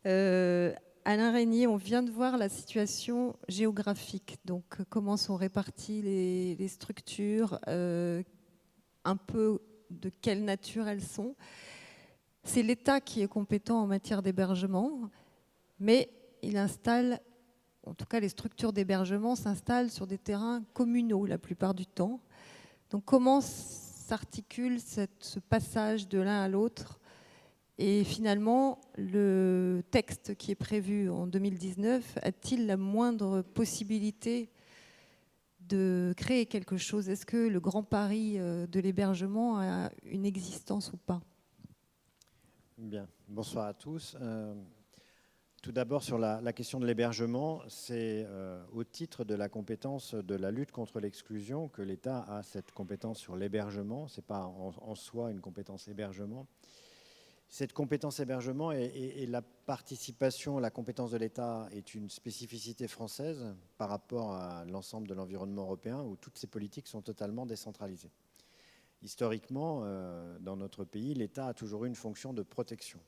Alain Régnier, on vient de voir la situation géographique, donc comment sont réparties les structures, un peu de quelle nature elles sont. C'est l'État qui est compétent en matière d'hébergement, mais il installe, en tout cas les structures d'hébergement s'installent sur des terrains communaux la plupart du temps. Donc comment s'articule ce passage de l'un à l'autre? Et finalement, le texte qui est prévu en 2019 a-t-il la moindre possibilité de créer quelque chose? Est-ce que le Grand Paris de l'hébergement a une existence ou pas? Bien, bonsoir à tous. Tout d'abord, sur la question de l'hébergement, c'est au titre de la compétence de la lutte contre l'exclusion que l'État a cette compétence sur l'hébergement. Ce n'est pas en soi une compétence hébergement. Cette compétence hébergement et la participation, la compétence de l'État est une spécificité française par rapport à l'ensemble de l'environnement européen où toutes ces politiques sont totalement décentralisées. Historiquement, dans notre pays, l'État a toujours eu une fonction de protection.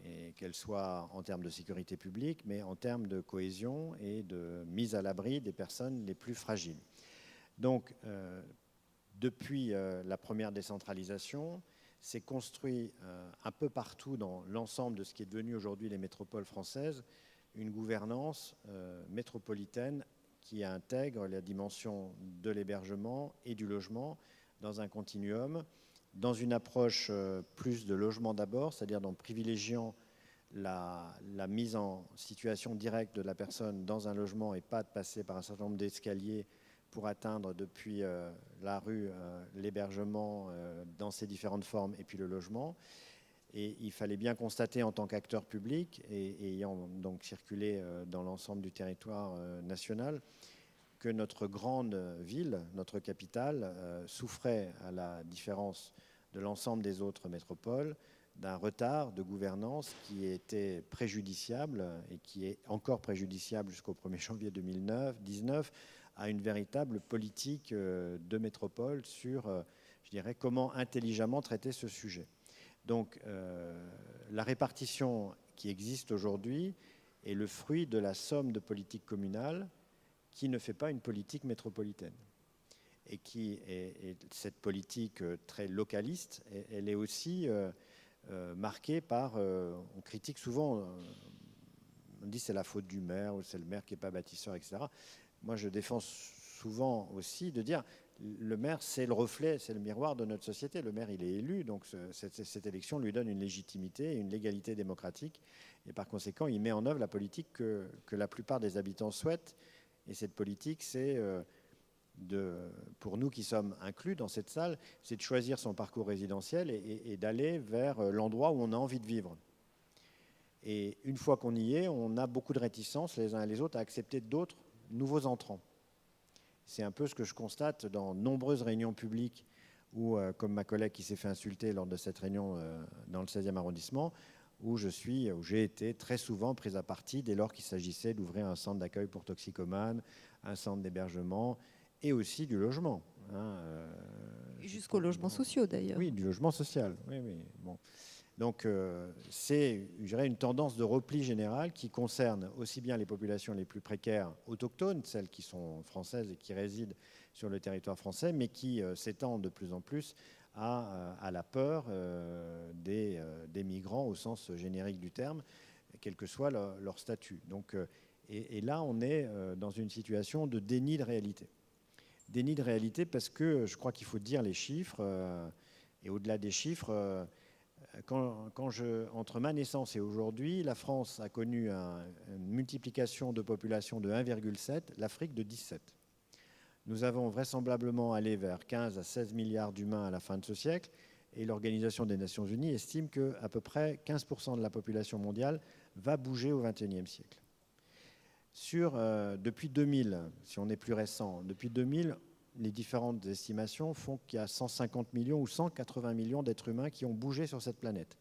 et qu'elle soit en termes de sécurité publique, mais en termes de cohésion et de mise à l'abri des personnes les plus fragiles. Donc, depuis la première décentralisation, s'est construit un peu partout dans l'ensemble de ce qui est devenu aujourd'hui les métropoles françaises, une gouvernance métropolitaine qui intègre la dimension de l'hébergement et du logement dans un continuum, dans une approche plus de logement d'abord, c'est-à-dire en privilégiant la mise en situation directe de la personne dans un logement et pas de passer par un certain nombre d'escaliers pour atteindre depuis la rue l'hébergement dans ses différentes formes et puis le logement. Et il fallait bien constater en tant qu'acteur public et ayant donc circulé dans l'ensemble du territoire national que notre grande ville, notre capitale, souffrait, à la différence de l'ensemble des autres métropoles, d'un retard de gouvernance qui était préjudiciable et qui est encore préjudiciable jusqu'au 1er janvier 2019 à une véritable politique de métropole sur, je dirais, comment intelligemment traiter ce sujet. Donc, la répartition qui existe aujourd'hui est le fruit de la somme de politiques communales qui ne fait pas une politique métropolitaine. Et qui est cette politique très localiste, elle est aussi marquée par, on critique souvent, on dit c'est la faute du maire ou c'est le maire qui n'est pas bâtisseur, etc. Moi, je défends souvent aussi de dire le maire, c'est le reflet, c'est le miroir de notre société. Le maire, il est élu, donc cette élection lui donne une légitimité, une légalité démocratique. Et par conséquent, il met en œuvre la politique que la plupart des habitants souhaitent. Et cette politique, c'est, pour nous qui sommes inclus dans cette salle, c'est de choisir son parcours résidentiel et d'aller vers l'endroit où on a envie de vivre. Et une fois qu'on y est, on a beaucoup de réticences les uns et les autres à accepter d'autres nouveaux entrants. C'est un peu ce que je constate dans nombreuses réunions publiques où, comme ma collègue qui s'est fait insulter lors de cette réunion dans le 16e arrondissement, où j'ai été très souvent prise à partie dès lors qu'il s'agissait d'ouvrir un centre d'accueil pour toxicomanes, un centre d'hébergement et aussi du logement. Jusqu'aux logements sociaux d'ailleurs. Oui, du logement social. Oui, oui. Bon. Donc c'est, je dirais, une tendance de repli général qui concerne aussi bien les populations les plus précaires autochtones, celles qui sont françaises et qui résident sur le territoire français, mais qui s'étend de plus en plus à la peur des migrants au sens générique du terme, quel que soit leur statut. Donc, et là, on est dans une situation de déni de réalité. Déni de réalité parce que je crois qu'il faut dire les chiffres, et au-delà des chiffres, entre ma naissance et aujourd'hui, la France a connu une multiplication de population de 1,7, l'Afrique de 17. Nous avons vraisemblablement allé vers 15 à 16 milliards d'humains à la fin de ce siècle, et l'Organisation des Nations Unies estime qu'à peu près 15% de la population mondiale va bouger au XXIe siècle. Depuis 2000, si on est plus récent, depuis 2000, les différentes estimations font qu'il y a 150 millions ou 180 millions d'êtres humains qui ont bougé sur cette planète.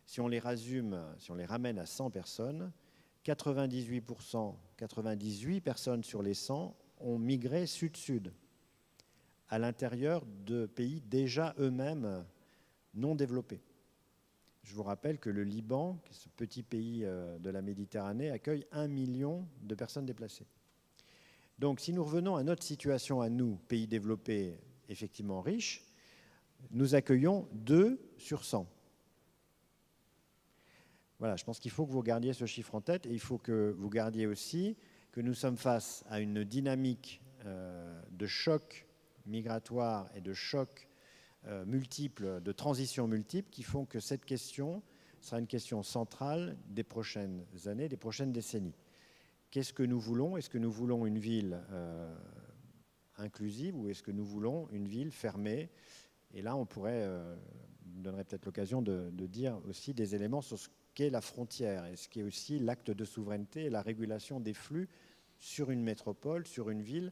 Si on les résume, si on les ramène à 100 personnes, 98%, 98 personnes sur les 100 ont migré sud-sud, à l'intérieur de pays déjà eux-mêmes non développés. Je vous rappelle que le Liban, ce petit pays de la Méditerranée, accueille 1 million de personnes déplacées. Donc, si nous revenons à notre situation à nous, pays développés, effectivement riches, nous accueillons 2 sur 100. Voilà, je pense qu'il faut que vous gardiez ce chiffre en tête et il faut que vous gardiez aussi que nous sommes face à une dynamique de choc migratoire et de choc multiples, de transitions multiples qui font que cette question sera une question centrale des prochaines années, des prochaines décennies. Qu'est-ce que nous voulons? Est-ce que nous voulons une ville inclusive ou est-ce que nous voulons une ville fermée? Et là, on pourrait, me donnerait peut-être l'occasion de dire aussi des éléments sur ce qu'est la frontière et ce qui est aussi l'acte de souveraineté et la régulation des flux sur une métropole, sur une ville,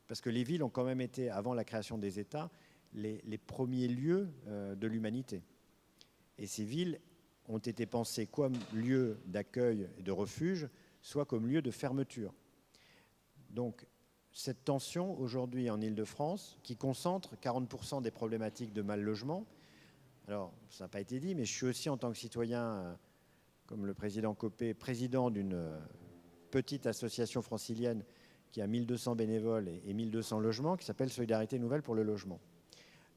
parce que les villes ont quand même été, avant la création des États, les premiers lieux de l'humanité. Et ces villes ont été pensées comme lieu d'accueil et de refuge, soit comme lieu de fermeture. Donc, cette tension aujourd'hui en Île-de-France, qui concentre 40% des problématiques de mal logement, alors ça n'a pas été dit, mais je suis aussi en tant que citoyen comme le président Copé, président d'une petite association francilienne qui a 1200 bénévoles et 1200 logements, qui s'appelle Solidarité Nouvelle pour le logement.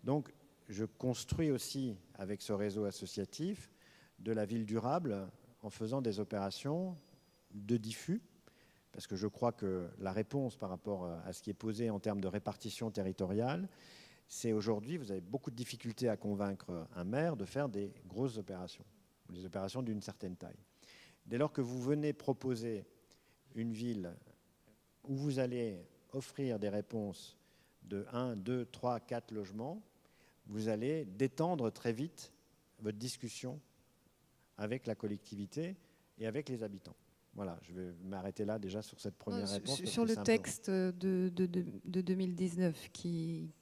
Donc, je construis aussi, avec ce réseau associatif, de la ville durable en faisant des opérations de diffus, parce que je crois que la réponse par rapport à ce qui est posé en termes de répartition territoriale, c'est aujourd'hui, vous avez beaucoup de difficultés à convaincre un maire de faire des grosses opérations, des opérations d'une certaine taille. Dès lors que vous venez proposer une ville où vous allez offrir des réponses de 1, 2, 3, 4 logements, vous allez détendre très vite votre discussion avec la collectivité et avec les habitants. Voilà, je vais m'arrêter là déjà sur cette première réponse. Sur le texte de 2019 qui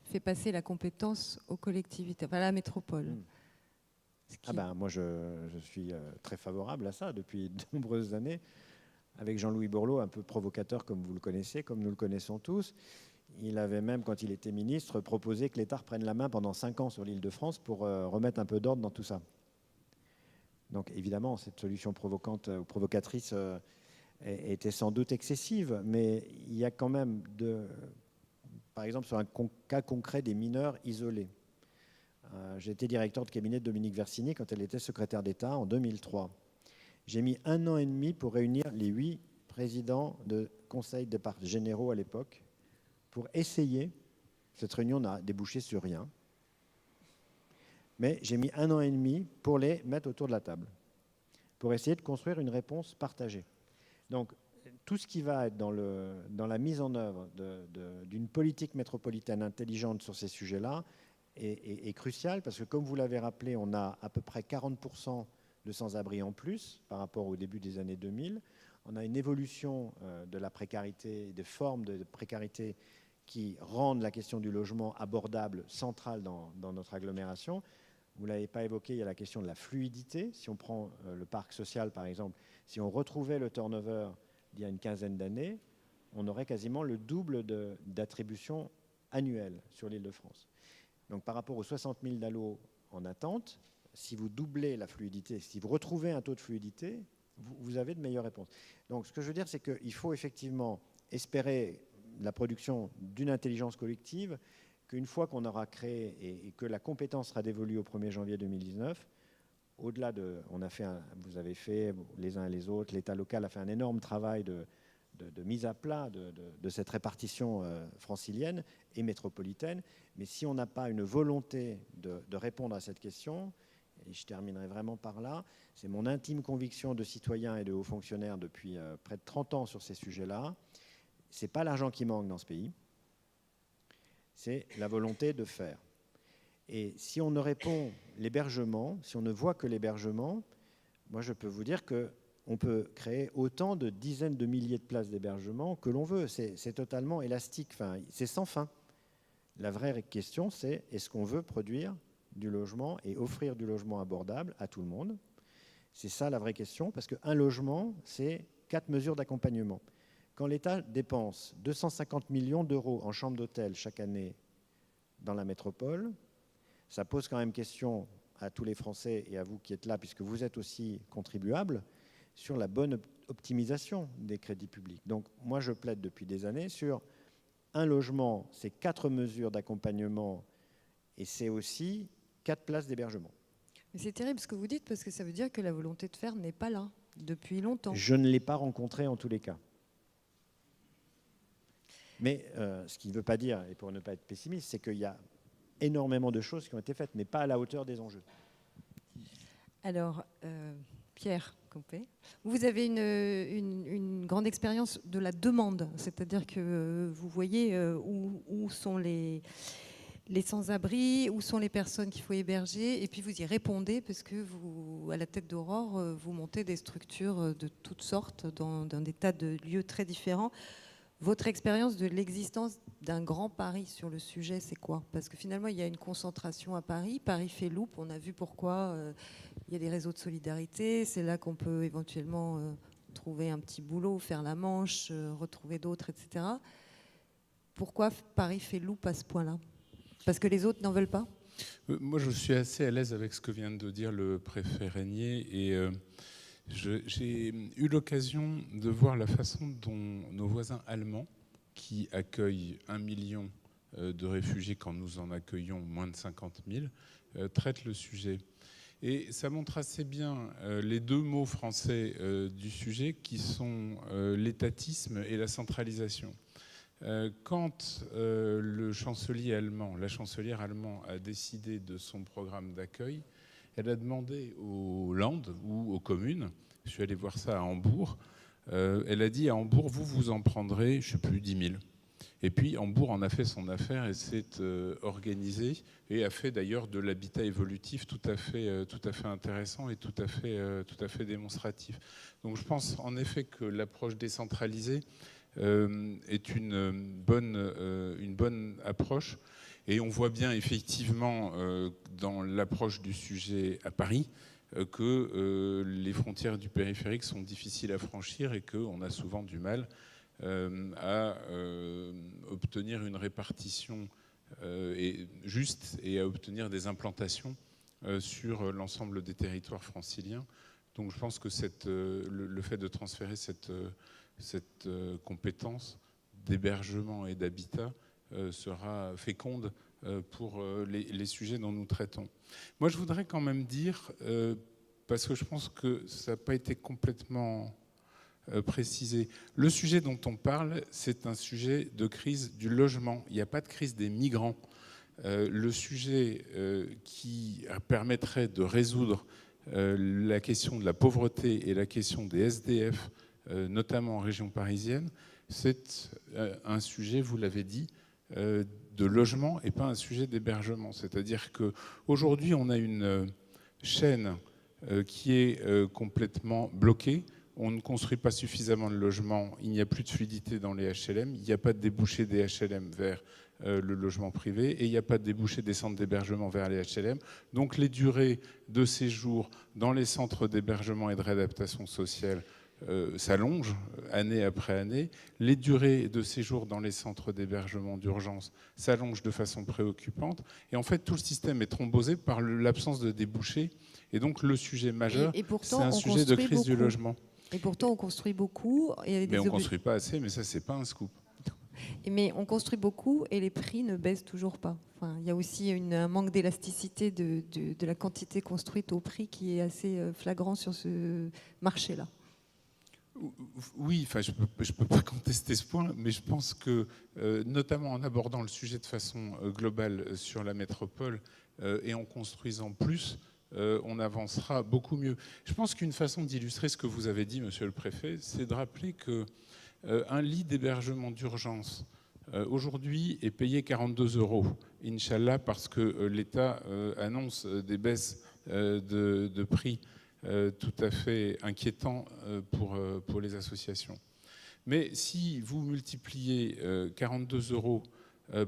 fait passer la compétence aux collectivités, enfin à la métropole. Moi, je suis très favorable à ça depuis de nombreuses années. Avec Jean-Louis Borloo, un peu provocateur comme vous le connaissez, comme nous le connaissons tous. Il avait même, quand il était ministre, proposé que l'État reprenne la main pendant 5 ans sur l'Île-de-France pour remettre un peu d'ordre dans tout ça. Donc évidemment, cette solution provocante ou provocatrice était sans doute excessive, mais il y a quand même, par exemple, sur un cas concret des mineurs isolés. J'ai été directeur de cabinet de Dominique Versini quand elle était secrétaire d'État en 2003. J'ai mis 1 an et demi pour réunir les 8 présidents de conseils généraux à l'époque pour essayer. Cette réunion n'a débouché sur rien. Mais j'ai mis 1 an et demi pour les mettre autour de la table, pour essayer de construire une réponse partagée. Donc, tout ce qui va être dans la mise en œuvre d'une politique métropolitaine intelligente sur ces sujets-là est crucial, parce que comme vous l'avez rappelé, on a à peu près 40% de sans-abri en plus par rapport au début des années 2000. On a une évolution de la précarité, des formes de précarité qui rendent la question du logement abordable, centrale dans notre agglomération. Vous ne l'avez pas évoqué, il y a la question de la fluidité. Si on prend le parc social, par exemple, si on retrouvait le turnover d'il y a une quinzaine d'années, on aurait quasiment le double d'attributions annuelles sur l'Île-de-France. Donc par rapport aux 60 000 DALO en attente, si vous doublez la fluidité, si vous retrouvez un taux de fluidité, vous avez de meilleures réponses. Donc ce que je veux dire, c'est qu'il faut effectivement espérer la production d'une intelligence collective, qu'une fois qu'on aura créé et que la compétence sera dévolue au 1er janvier 2019, au-delà de... vous avez fait, les uns et les autres, l'État local a fait un énorme travail de mise à plat de cette répartition francilienne et métropolitaine. Mais si on n'a pas une volonté de répondre à cette question, et je terminerai vraiment par là, c'est mon intime conviction de citoyen et de haut fonctionnaire depuis près de 30 ans sur ces sujets-là, ce n'est pas l'argent qui manque dans ce pays, c'est la volonté de faire. Et si on ne répond l'hébergement, si on ne voit que l'hébergement, moi je peux vous dire qu'on peut créer autant de dizaines de milliers de places d'hébergement que l'on veut. C'est totalement élastique, enfin, c'est sans fin. La vraie question, c'est est-ce qu'on veut produire du logement et offrir du logement abordable à tout le monde? C'est ça la vraie question, parce qu'un logement, c'est 4 mesures d'accompagnement. Quand l'État dépense 250 millions d'euros en chambre d'hôtel chaque année dans la métropole, ça pose quand même question à tous les Français et à vous qui êtes là, puisque vous êtes aussi contribuables, sur la bonne optimisation des crédits publics. Donc moi, je plaide depuis des années sur un logement, c'est 4 mesures d'accompagnement et c'est aussi 4 places d'hébergement. Mais c'est terrible ce que vous dites, parce que ça veut dire que la volonté de faire n'est pas là depuis longtemps. Je ne l'ai pas rencontrée en tous les cas. Mais ce qui ne veut pas dire, et pour ne pas être pessimiste, c'est qu'il y a énormément de choses qui ont été faites, mais pas à la hauteur des enjeux. Alors, Pierre Compé, vous avez une grande expérience de la demande, c'est-à-dire que vous voyez où sont les sans-abri, où sont les personnes qu'il faut héberger, et puis vous y répondez, parce que vous, à la tête d'Aurore, vous montez des structures de toutes sortes dans des tas de lieux très différents. Votre expérience de l'existence d'un grand Paris sur le sujet, c'est quoi? Parce que finalement, il y a une concentration à Paris. Paris fait loupe. On a vu pourquoi il y a des réseaux de solidarité. C'est là qu'on peut éventuellement trouver un petit boulot, faire la manche, retrouver d'autres, etc. Pourquoi Paris fait loupe à ce point-là? Parce que les autres n'en veulent pas? Moi, je suis assez à l'aise avec ce que vient de dire le préfet Régnier et j'ai eu l'occasion de voir la façon dont nos voisins allemands, qui accueillent 1 million de réfugiés quand nous en accueillons moins de 50 000, traitent le sujet. Et ça montre assez bien les deux mots français du sujet qui sont l'étatisme et la centralisation. Quand la chancelière allemande a décidé de son programme d'accueil, elle a demandé aux Landes ou aux communes, je suis allé voir ça à Hambourg, elle a dit à Hambourg, vous en prendrez, je ne sais plus, 10 000. Et puis Hambourg en a fait son affaire et s'est organisé et a fait d'ailleurs de l'habitat évolutif tout à fait intéressant et tout à fait démonstratif. Donc je pense en effet que l'approche décentralisée est une bonne approche. Et on voit bien effectivement dans l'approche du sujet à Paris que les frontières du périphérique sont difficiles à franchir et qu'on a souvent du mal à obtenir une répartition juste et à obtenir des implantations sur l'ensemble des territoires franciliens. Donc je pense que le fait de transférer cette compétence d'hébergement et d'habitat sera féconde pour les sujets dont nous traitons. Moi, je voudrais quand même dire, parce que je pense que ça n'a pas été complètement précisé, le sujet dont on parle, c'est un sujet de crise du logement. Il n'y a pas de crise des migrants. Le sujet qui permettrait de résoudre la question de la pauvreté et la question des SDF, notamment en région parisienne, c'est un sujet, vous l'avez dit, de logement et pas un sujet d'hébergement. C'est-à-dire qu'aujourd'hui, on a une chaîne qui est complètement bloquée. On ne construit pas suffisamment de logements, il n'y a plus de fluidité dans les HLM, il n'y a pas de débouché des HLM vers le logement privé et il n'y a pas de débouché des centres d'hébergement vers les HLM. Donc les durées de séjour dans les centres d'hébergement et de réadaptation sociale s'allongent année après année. Les durées de séjour dans les centres d'hébergement d'urgence s'allongent de façon préoccupante. Et en fait, tout le système est thrombosé par l'absence de débouchés. Et donc le sujet majeur, c'est un sujet de crise du logement. Et pourtant, on construit beaucoup. Mais on ne construit pas assez, mais ça, ce n'est pas un scoop. Mais on construit beaucoup et les prix ne baissent toujours pas. Enfin, il y a aussi un manque d'élasticité de la quantité construite au prix qui est assez flagrant sur ce marché-là. Oui, enfin, je peux pas contester ce point, mais je pense que, notamment en abordant le sujet de façon globale sur la métropole et en construisant plus, on avancera beaucoup mieux. Je pense qu'une façon d'illustrer ce que vous avez dit, monsieur le préfet, c'est de rappeler qu'un lit d'hébergement d'urgence aujourd'hui est payé 42 €, Inch'Allah, parce que l'État annonce des baisses de prix tout à fait inquiétants pour les associations. Mais si vous multipliez 42 €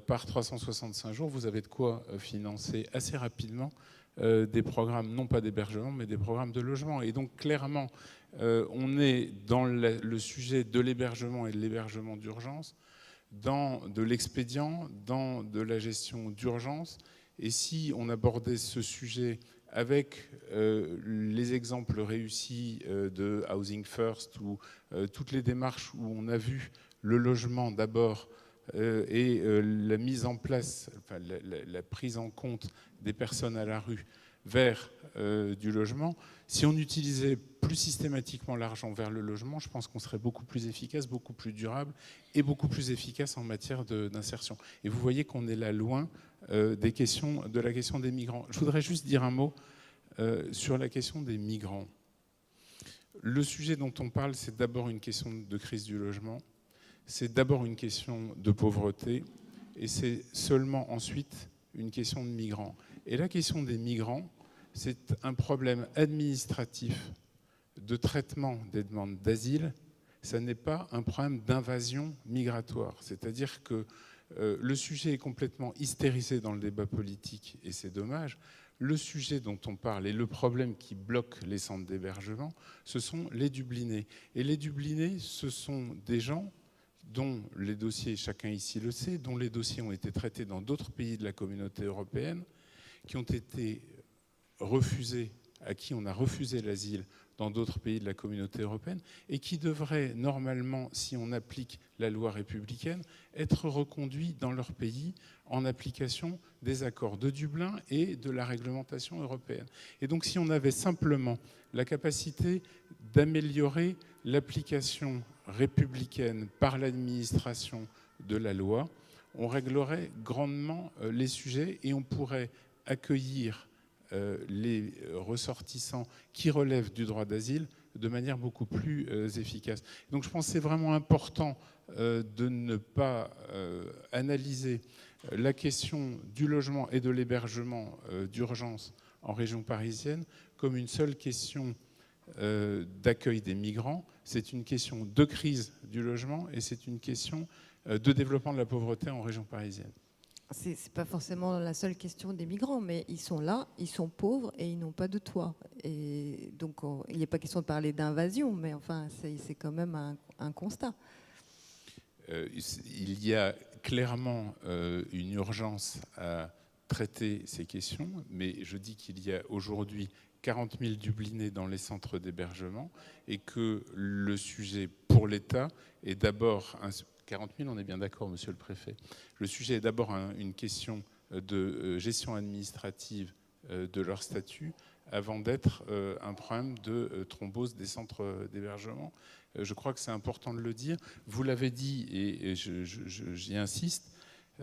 par 365 jours, vous avez de quoi financer assez rapidement des programmes, non pas d'hébergement, mais des programmes de logement. Et donc, clairement, on est dans le sujet de l'hébergement et de l'hébergement d'urgence, dans de l'expédient, dans de la gestion d'urgence. Et si on abordait ce sujet avec les exemples réussis de Housing First ou toutes les démarches où on a vu le logement d'abord et la mise en place, enfin, la prise en compte des personnes à la rue vers du logement, si on utilisait plus systématiquement l'argent vers le logement, je pense qu'on serait beaucoup plus efficace, beaucoup plus durable et beaucoup plus efficace en matière d'insertion. Et vous voyez qu'on est là loin de la question des migrants. Je voudrais juste dire un mot sur la question des migrants. Le sujet dont on parle, c'est d'abord une question de crise du logement, c'est d'abord une question de pauvreté, et c'est seulement ensuite une question de migrants. Et la question des migrants, c'est un problème administratif de traitement des demandes d'asile, ça n'est pas un problème d'invasion migratoire. C'est-à-dire que le sujet est complètement hystérisé dans le débat politique, et c'est dommage. Le sujet dont on parle et le problème qui bloque les centres d'hébergement, ce sont les Dublinés. Et les Dublinés, ce sont des gens dont les dossiers, chacun ici le sait, dont les dossiers ont été traités dans d'autres pays de la communauté européenne, qui ont été refusés, à qui on a refusé l'asile dans d'autres pays de la communauté européenne, et qui devraient normalement, si on applique la loi républicaine, être reconduits dans leur pays en application des accords de Dublin et de la réglementation européenne. Et donc si on avait simplement la capacité d'améliorer l'application républicaine par l'administration de la loi, on réglerait grandement les sujets et on pourrait accueillir les ressortissants qui relèvent du droit d'asile de manière beaucoup plus efficace. Donc je pense que c'est vraiment important de ne pas analyser la question du logement et de l'hébergement d'urgence en région parisienne comme une seule question d'accueil des migrants. C'est une question de crise du logement et c'est une question de développement de la pauvreté en région parisienne. Ce n'est pas forcément la seule question des migrants, mais ils sont là, ils sont pauvres et ils n'ont pas de toit. Et donc, il n'est pas question de parler d'invasion, mais enfin, c'est quand même un constat. Il y a clairement une urgence à traiter ces questions, mais je dis qu'il y a aujourd'hui 40 000 Dublinés dans les centres d'hébergement et que le sujet pour l'État est d'abord... 40 000, on est bien d'accord, monsieur le préfet. Le sujet est d'abord une question de gestion administrative de leur statut avant d'être un problème de thrombose des centres d'hébergement. Je crois que c'est important de le dire. Vous l'avez dit et j'y insiste,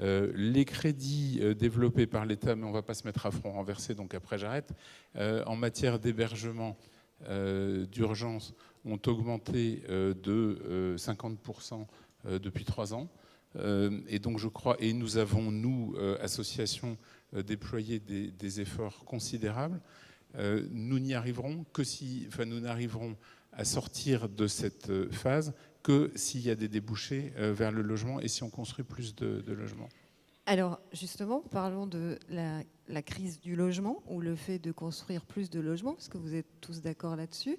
les crédits développés par l'État, mais on ne va pas se mettre à front renversé, donc après j'arrête, en matière d'hébergement d'urgence ont augmenté de 50% depuis 3 ans. Et donc je crois, et nous avons, nous, associations, déployé des efforts considérables. Nous n'y arriverons que si, enfin nous n'arriverons à sortir de cette phase que s'il y a des débouchés vers le logement et si on construit plus de logements. Alors justement, parlons de la crise du logement ou le fait de construire plus de logements, parce que vous êtes tous d'accord là-dessus.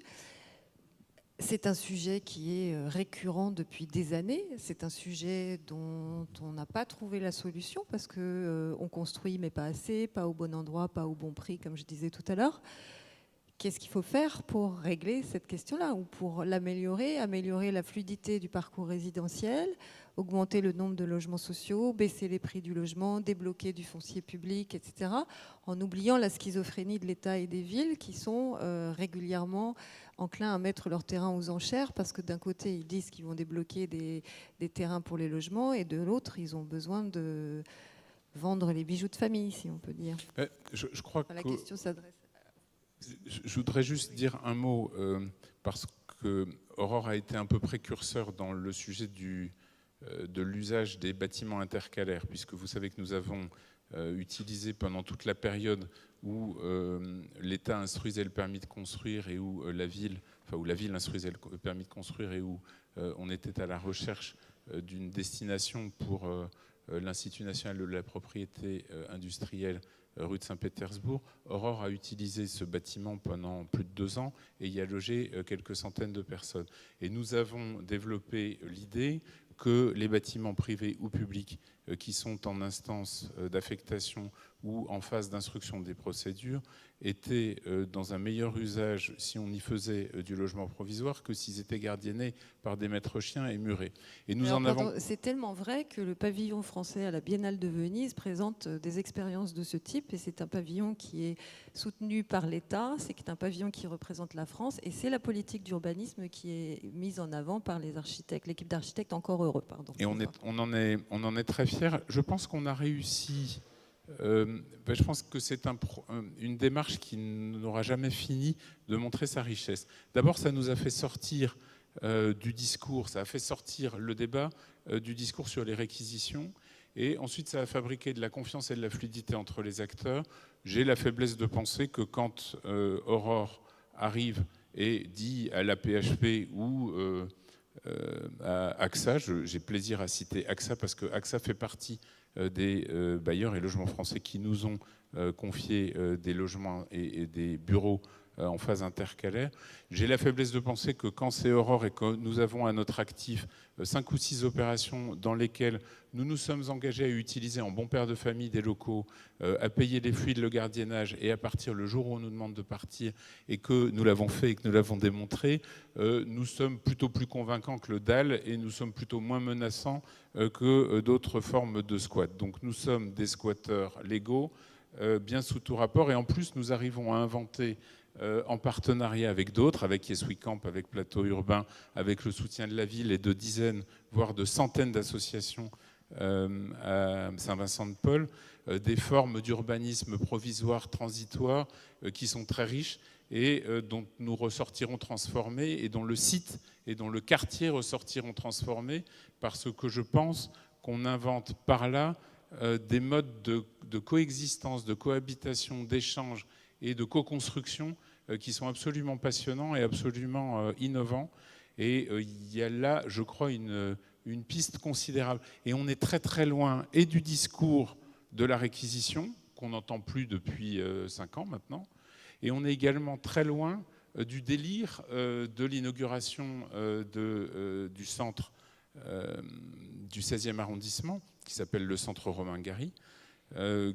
C'est un sujet qui est récurrent depuis des années. C'est un sujet dont on n'a pas trouvé la solution parce qu'on construit mais pas assez, pas au bon endroit, pas au bon prix, comme je disais tout à l'heure. Qu'est-ce qu'il faut faire pour régler cette question-là ou pour l'améliorer, améliorer la fluidité du parcours résidentiel, augmenter le nombre de logements sociaux, baisser les prix du logement, débloquer du foncier public, etc., en oubliant la schizophrénie de l'État et des villes qui sont régulièrement enclins à mettre leur terrain aux enchères parce que d'un côté, ils disent qu'ils vont débloquer des terrains pour les logements et de l'autre, ils ont besoin de vendre les bijoux de famille, si on peut dire. Je crois que... La question s'adresse... Je voudrais juste dire un mot, parce que Aurore a été un peu précurseur dans le sujet de l'usage des bâtiments intercalaires, puisque vous savez que nous avons utilisé pendant toute la période où l'État instruisait le permis de construire et où la ville instruisait le permis de construire et où on était à la recherche d'une destination pour l'Institut national de la propriété industrielle rue de Saint-Pétersbourg. Aurore a utilisé ce bâtiment pendant plus de 2 ans et y a logé quelques centaines de personnes. Et nous avons développé l'idée que les bâtiments privés ou publics qui sont en instance d'affectation ou en phase d'instruction des procédures étaient dans un meilleur usage si on y faisait du logement provisoire que s'ils étaient gardiennés par des maîtres chiens et murés. Et nous C'est tellement vrai que le pavillon français à la Biennale de Venise présente des expériences de ce type et c'est un pavillon qui est soutenu par l'État, c'est un pavillon qui représente la France et c'est la politique d'urbanisme qui est mise en avant par les architectes, l'équipe d'architectes encore heureux. Pardon. Et on en est très fiers. Je pense qu'on a réussi. Je pense que c'est une démarche qui n'aura jamais fini de montrer sa richesse. D'abord, ça nous a fait sortir du discours, ça a fait sortir le débat du discours sur les réquisitions. Et ensuite, ça a fabriqué de la confiance et de la fluidité entre les acteurs. J'ai la faiblesse de penser que quand Aurore arrive et dit à la PHP ou à AXA, j'ai plaisir à citer AXA parce que AXA fait partie des bailleurs et logements français qui nous ont confié des logements et des bureaux en phase intercalaire. J'ai la faiblesse de penser que quand c'est Aurore et que nous avons à notre actif 5 ou 6 opérations dans lesquelles nous nous sommes engagés à utiliser en bon père de famille des locaux, à payer les fluides, le gardiennage, et à partir le jour où on nous demande de partir, et que nous l'avons fait et que nous l'avons démontré, nous sommes plutôt plus convaincants que le DAL et nous sommes plutôt moins menaçants que d'autres formes de squat. Donc nous sommes des squatteurs légaux, bien sous tout rapport, et en plus nous arrivons à inventer en partenariat avec d'autres, avec Yes We Camp, avec Plateau Urbain, avec le soutien de la ville et de dizaines, voire de centaines d'associations à Saint-Vincent-de-Paul, des formes d'urbanisme provisoire, transitoire, qui sont très riches et dont nous ressortirons transformés et dont le site et dont le quartier ressortiront transformés, parce que je pense qu'on invente par là des modes de coexistence, de cohabitation, d'échange et de co-construction qui sont absolument passionnants et absolument innovants. Et il y a là, je crois, une piste considérable. Et on est très très loin et du discours de la réquisition, qu'on n'entend plus depuis 5 ans maintenant, et on est également très loin du délire de l'inauguration du centre du 16e arrondissement, qui s'appelle le centre Romain Gary,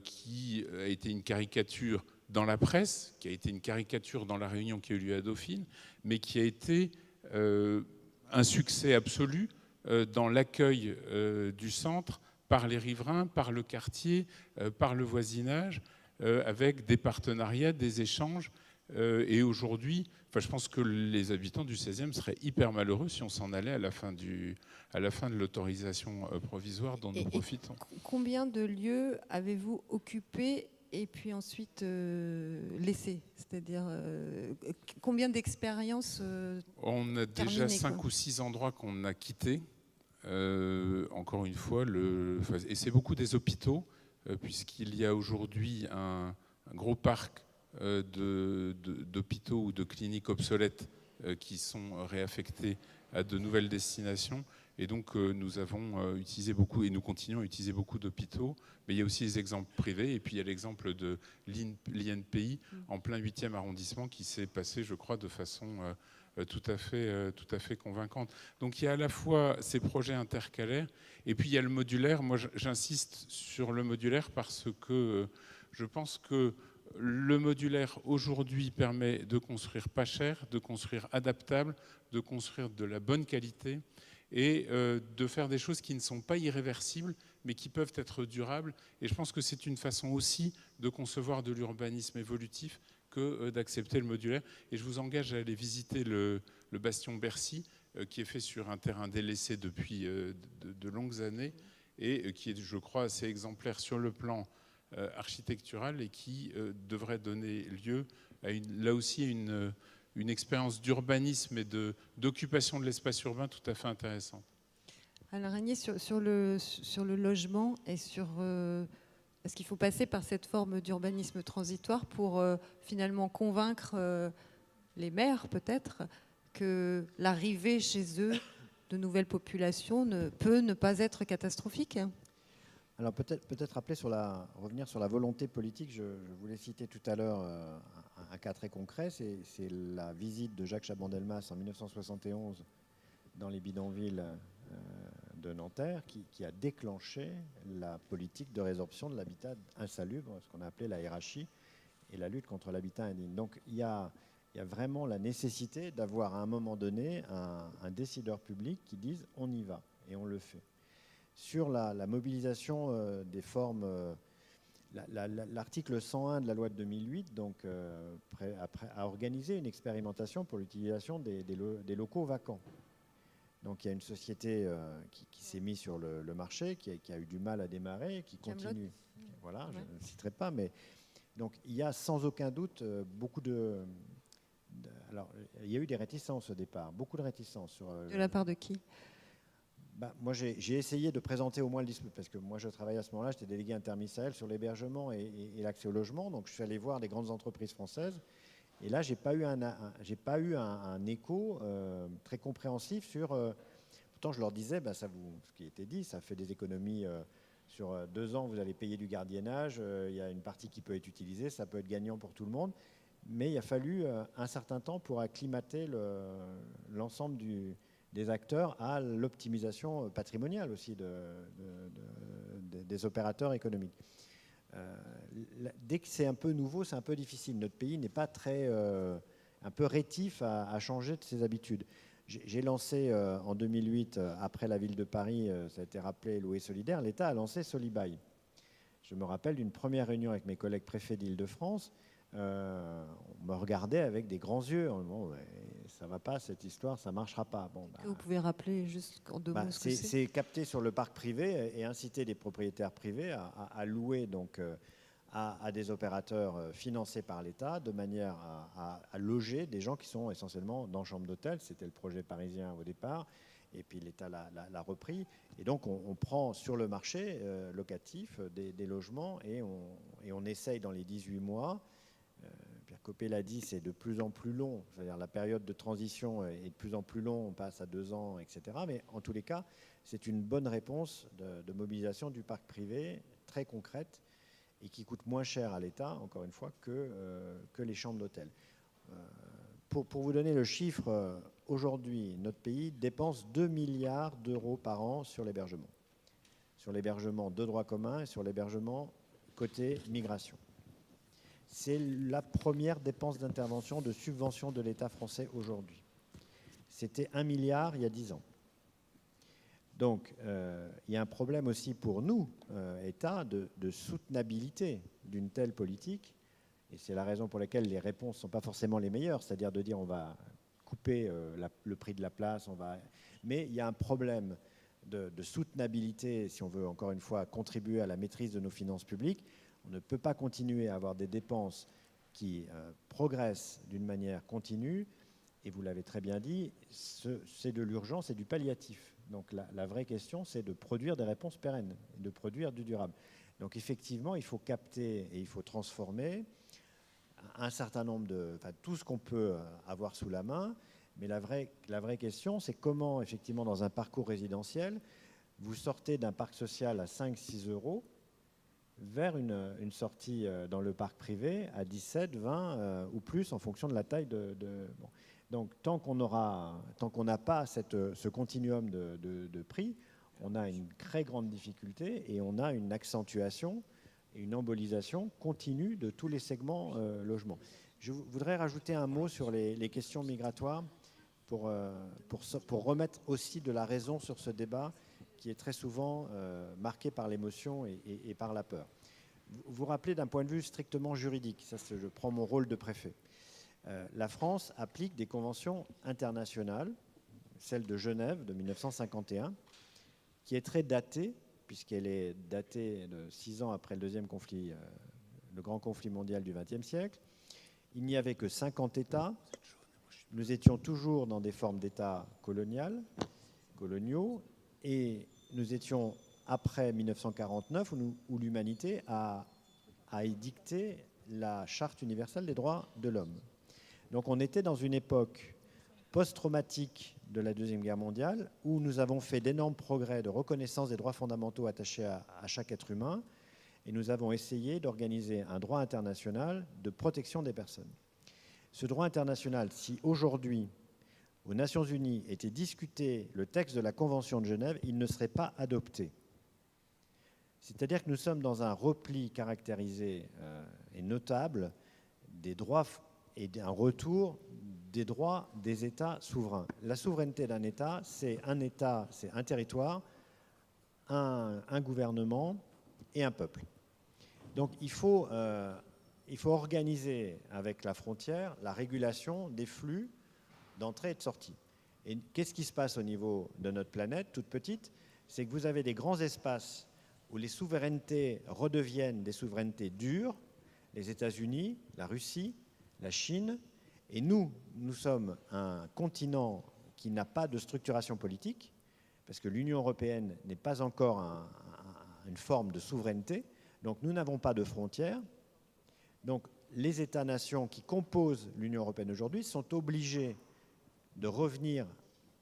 qui a été une caricature dans la presse, qui a été une caricature dans la réunion qui a eu lieu à Dauphine, mais qui a été un succès absolu dans l'accueil du centre par les riverains, par le quartier, par le voisinage, avec des partenariats, des échanges. Et aujourd'hui, je pense que les habitants du 16e seraient hyper malheureux si on s'en allait à la fin de l'autorisation provisoire dont nous profitons. Combien de lieux avez-vous occupés et puis ensuite laissés? C'est-à-dire combien d'expériences On a déjà 5 ou 6 endroits qu'on a quittés. Encore une fois, et c'est beaucoup des hôpitaux, puisqu'il y a aujourd'hui un gros parc d'hôpitaux ou de cliniques obsolètes qui sont réaffectés à de nouvelles destinations. Et donc nous avons utilisé beaucoup, et nous continuons à utiliser beaucoup d'hôpitaux, mais il y a aussi des exemples privés, et puis il y a l'exemple de l'INPI en plein 8e arrondissement qui s'est passé, je crois, de façon tout à fait convaincante. Donc il y a à la fois ces projets intercalaires, et puis il y a le modulaire. Moi j'insiste sur le modulaire parce que je pense que le modulaire aujourd'hui permet de construire pas cher, de construire adaptable, de construire de la bonne qualité et de faire des choses qui ne sont pas irréversibles mais qui peuvent être durables. Et je pense que c'est une façon aussi de concevoir de l'urbanisme évolutif que d'accepter le modulaire. Et je vous engage à aller visiter le bastion Bercy qui est fait sur un terrain délaissé depuis de longues années et qui est, je crois, assez exemplaire sur le plan architecturale et qui devrait donner lieu à là aussi une expérience d'urbanisme et d'occupation de l'espace urbain tout à fait intéressante. Alors Agnès, sur le logement et sur... est-ce qu'il faut passer par cette forme d'urbanisme transitoire pour finalement convaincre les maires peut-être que l'arrivée chez eux de nouvelles populations peut ne pas être catastrophique? Alors peut-être revenir sur la volonté politique. Je voulais citer tout à l'heure un cas très concret, c'est la visite de Jacques Chaban-Delmas en 1971 dans les bidonvilles de Nanterre qui a déclenché la politique de résorption de l'habitat insalubre, ce qu'on a appelé la RHI, et la lutte contre l'habitat indigne. Donc il y a vraiment la nécessité d'avoir à un moment donné un décideur public qui dise on y va, et on le fait. Sur la mobilisation des formes, l'article 101 de la loi de 2008 donc, a organisé une expérimentation pour l'utilisation des locaux vacants. Donc il y a une société qui s'est mise sur le marché, qui a eu du mal à démarrer, qui continue. Voilà, je ne citerai pas, mais donc il y a sans aucun doute beaucoup alors il y a eu des réticences au départ, beaucoup de réticences. De la part de qui? Moi, j'ai essayé de présenter au moins le dispositif, parce que moi, je travaillais à ce moment-là, j'étais délégué interministériel sur l'hébergement et l'accès au logement. Donc, je suis allé voir les grandes entreprises françaises. Et là, j'ai pas eu un écho très compréhensif sur... pourtant, je leur disais, ce qui était dit, ça fait des économies sur 2 ans, vous allez payer du gardiennage, il y a une partie qui peut être utilisée, ça peut être gagnant pour tout le monde. mais il a fallu un certain temps pour acclimater l'ensemble des acteurs à l'optimisation patrimoniale aussi des opérateurs économiques. Dès que c'est un peu nouveau, c'est un peu difficile. Notre pays n'est pas un peu rétif à changer de ses habitudes. J'ai lancé en 2008, après la ville de Paris, ça a été rappelé, Louer Solidaire, l'État a lancé Solibail. Je me rappelle d'une première réunion avec mes collègues préfets d'Île-de-France. On me regardait avec des grands yeux. Bon, ouais, ça va pas, cette histoire, ça marchera pas. Bon, Vous pouvez rappeler juste en deux mots ce que c'est? C'est capté sur le parc privé et inciter des propriétaires privés à louer donc, à des opérateurs financés par l'État de manière à loger des gens qui sont essentiellement dans chambre d'hôtel. C'était le projet parisien au départ. Et puis l'État l'a repris. Et donc on prend sur le marché locatif des logements et on essaye dans les 18 mois. Pierre Coppée l'a dit, c'est de plus en plus long. C'est-à-dire la période de transition est de plus en plus long. On passe à 2 ans, etc. Mais en tous les cas, c'est une bonne réponse de mobilisation du parc privé, très concrète, et qui coûte moins cher à l'État, encore une fois, que les chambres d'hôtel. Pour vous donner le chiffre, aujourd'hui, notre pays dépense 2 milliards d'euros par an sur l'hébergement. Sur l'hébergement de droit commun et sur l'hébergement côté migration. C'est la première dépense d'intervention de subvention de l'État français aujourd'hui. C'était 1 milliard il y a 10 ans. Donc, il y a un problème aussi pour nous, État, de soutenabilité d'une telle politique. Et c'est la raison pour laquelle les réponses ne sont pas forcément les meilleures, c'est-à-dire de dire on va couper le prix de la place, mais il y a un problème de soutenabilité, si on veut encore une fois contribuer à la maîtrise de nos finances publiques. On ne peut pas continuer à avoir des dépenses qui progressent d'une manière continue. Et vous l'avez très bien dit, c'est de l'urgence et du palliatif. Donc la vraie question, c'est de produire des réponses pérennes, de produire du durable. Donc effectivement, il faut capter et il faut transformer un certain nombre tout ce qu'on peut avoir sous la main. Mais la vraie question, c'est comment, effectivement, dans un parcours résidentiel, vous sortez d'un parc social à 5-6 euros vers une sortie dans le parc privé à 17, 20 ou plus en fonction de la taille bon. Donc, tant qu'on n'a pas ce continuum de prix, on a une très grande difficulté et on a une accentuation et une embolisation continue de tous les segments logement. Je voudrais rajouter un mot sur les questions migratoires pour remettre aussi de la raison sur ce débat qui est très souvent marqué par l'émotion et par la peur. Vous vous rappelez d'un point de vue strictement juridique, ça je prends mon rôle de préfet. La France applique des conventions internationales, celle de Genève de 1951, qui est très datée, puisqu'elle est datée de 6 ans après le deuxième conflit, le grand conflit mondial du XXe siècle. Il n'y avait que 50 États. Nous étions toujours dans des formes d'États coloniaux, et nous étions après 1949, où l'humanité a édicté la Charte universelle des droits de l'homme. Donc on était dans une époque post-traumatique de la Deuxième Guerre mondiale, où nous avons fait d'énormes progrès de reconnaissance des droits fondamentaux attachés à chaque être humain, et nous avons essayé d'organiser un droit international de protection des personnes. Ce droit international, si aujourd'hui, aux Nations Unies, était discuté le texte de la Convention de Genève, il ne serait pas adopté. C'est-à-dire que nous sommes dans un repli caractérisé et notable des droits et un retour des droits des États souverains. La souveraineté d'un État, c'est un territoire, un gouvernement et un peuple. Donc il faut organiser avec la frontière la régulation des flux d'entrée et de sortie. Et qu'est-ce qui se passe au niveau de notre planète, toute petite? C'est que vous avez des grands espaces où les souverainetés redeviennent des souverainetés dures, les États-Unis, la Russie, la Chine, et nous sommes un continent qui n'a pas de structuration politique, parce que l'Union européenne n'est pas encore une forme de souveraineté, donc nous n'avons pas de frontières. Donc les États-nations qui composent l'Union européenne aujourd'hui sont obligés de revenir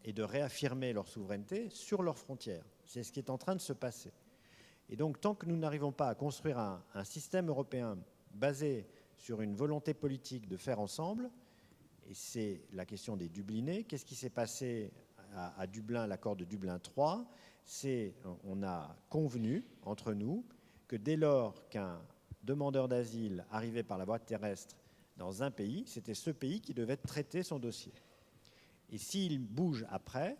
et de réaffirmer leur souveraineté sur leurs frontières. C'est ce qui est en train de se passer. Et donc tant que nous n'arrivons pas à construire un système européen basé sur une volonté politique de faire ensemble, et c'est la question des Dublinés. Qu'est-ce qui s'est passé à Dublin, l'accord de Dublin 3 ? On a convenu entre nous que dès lors qu'un demandeur d'asile arrivait par la voie terrestre dans un pays, c'était ce pays qui devait traiter son dossier. Et s'il bouge après,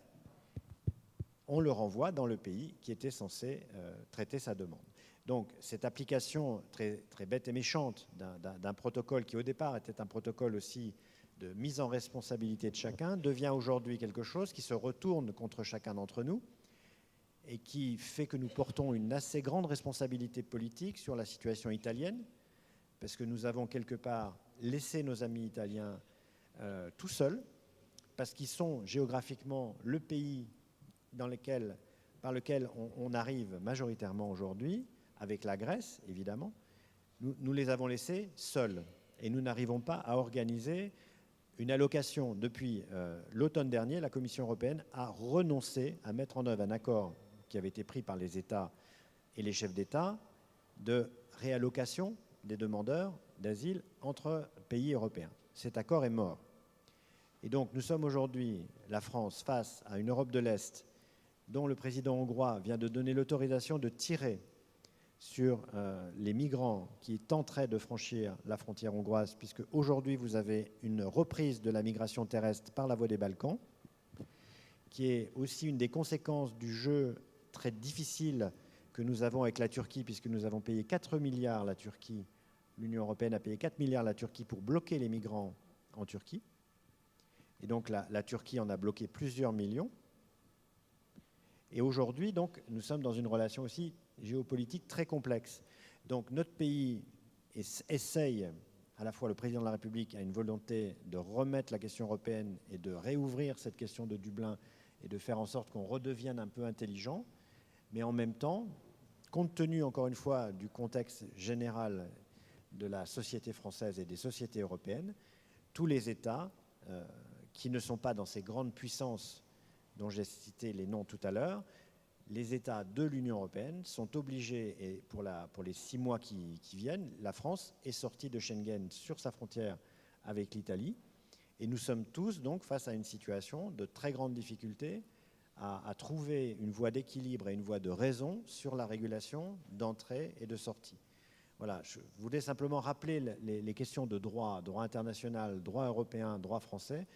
on le renvoie dans le pays qui était censé traiter sa demande. Donc cette application très, très bête et méchante d'un protocole qui au départ était un protocole aussi de mise en responsabilité de chacun devient aujourd'hui quelque chose qui se retourne contre chacun d'entre nous et qui fait que nous portons une assez grande responsabilité politique sur la situation italienne, parce que nous avons quelque part laissé nos amis italiens tout seuls, parce qu'ils sont géographiquement le pays par lequel on arrive majoritairement aujourd'hui, avec la Grèce évidemment. Nous les avons laissés seuls et nous n'arrivons pas à organiser une allocation. Depuis l'automne dernier, la Commission européenne a renoncé à mettre en œuvre un accord qui avait été pris par les États et les chefs d'État de réallocation des demandeurs d'asile entre pays européens. Cet accord est mort. Et donc nous sommes aujourd'hui, la France, face à une Europe de l'Est dont le président hongrois vient de donner l'autorisation de tirer sur les migrants qui tenteraient de franchir la frontière hongroise, puisque aujourd'hui vous avez une reprise de la migration terrestre par la voie des Balkans, qui est aussi une des conséquences du jeu très difficile que nous avons avec la Turquie, puisque nous avons payé 4 milliards la Turquie, l'Union européenne a payé 4 milliards la Turquie pour bloquer les migrants en Turquie. Et donc la Turquie en a bloqué plusieurs millions. Et aujourd'hui, donc, nous sommes dans une relation aussi géopolitique très complexe. Donc notre pays essaye, à la fois le président de la République a une volonté de remettre la question européenne et de réouvrir cette question de Dublin et de faire en sorte qu'on redevienne un peu intelligent. Mais en même temps, compte tenu encore une fois du contexte général de la société française et des sociétés européennes, tous les États qui ne sont pas dans ces grandes puissances dont j'ai cité les noms tout à l'heure, les États de l'Union européenne sont obligés, et pour les 6 mois qui viennent, la France est sortie de Schengen sur sa frontière avec l'Italie. Et nous sommes tous donc face à une situation de très grande difficulté à trouver une voie d'équilibre et une voie de raison sur la régulation d'entrée et de sortie. Voilà, je voulais simplement rappeler les questions de droit international, droit européen, droit français.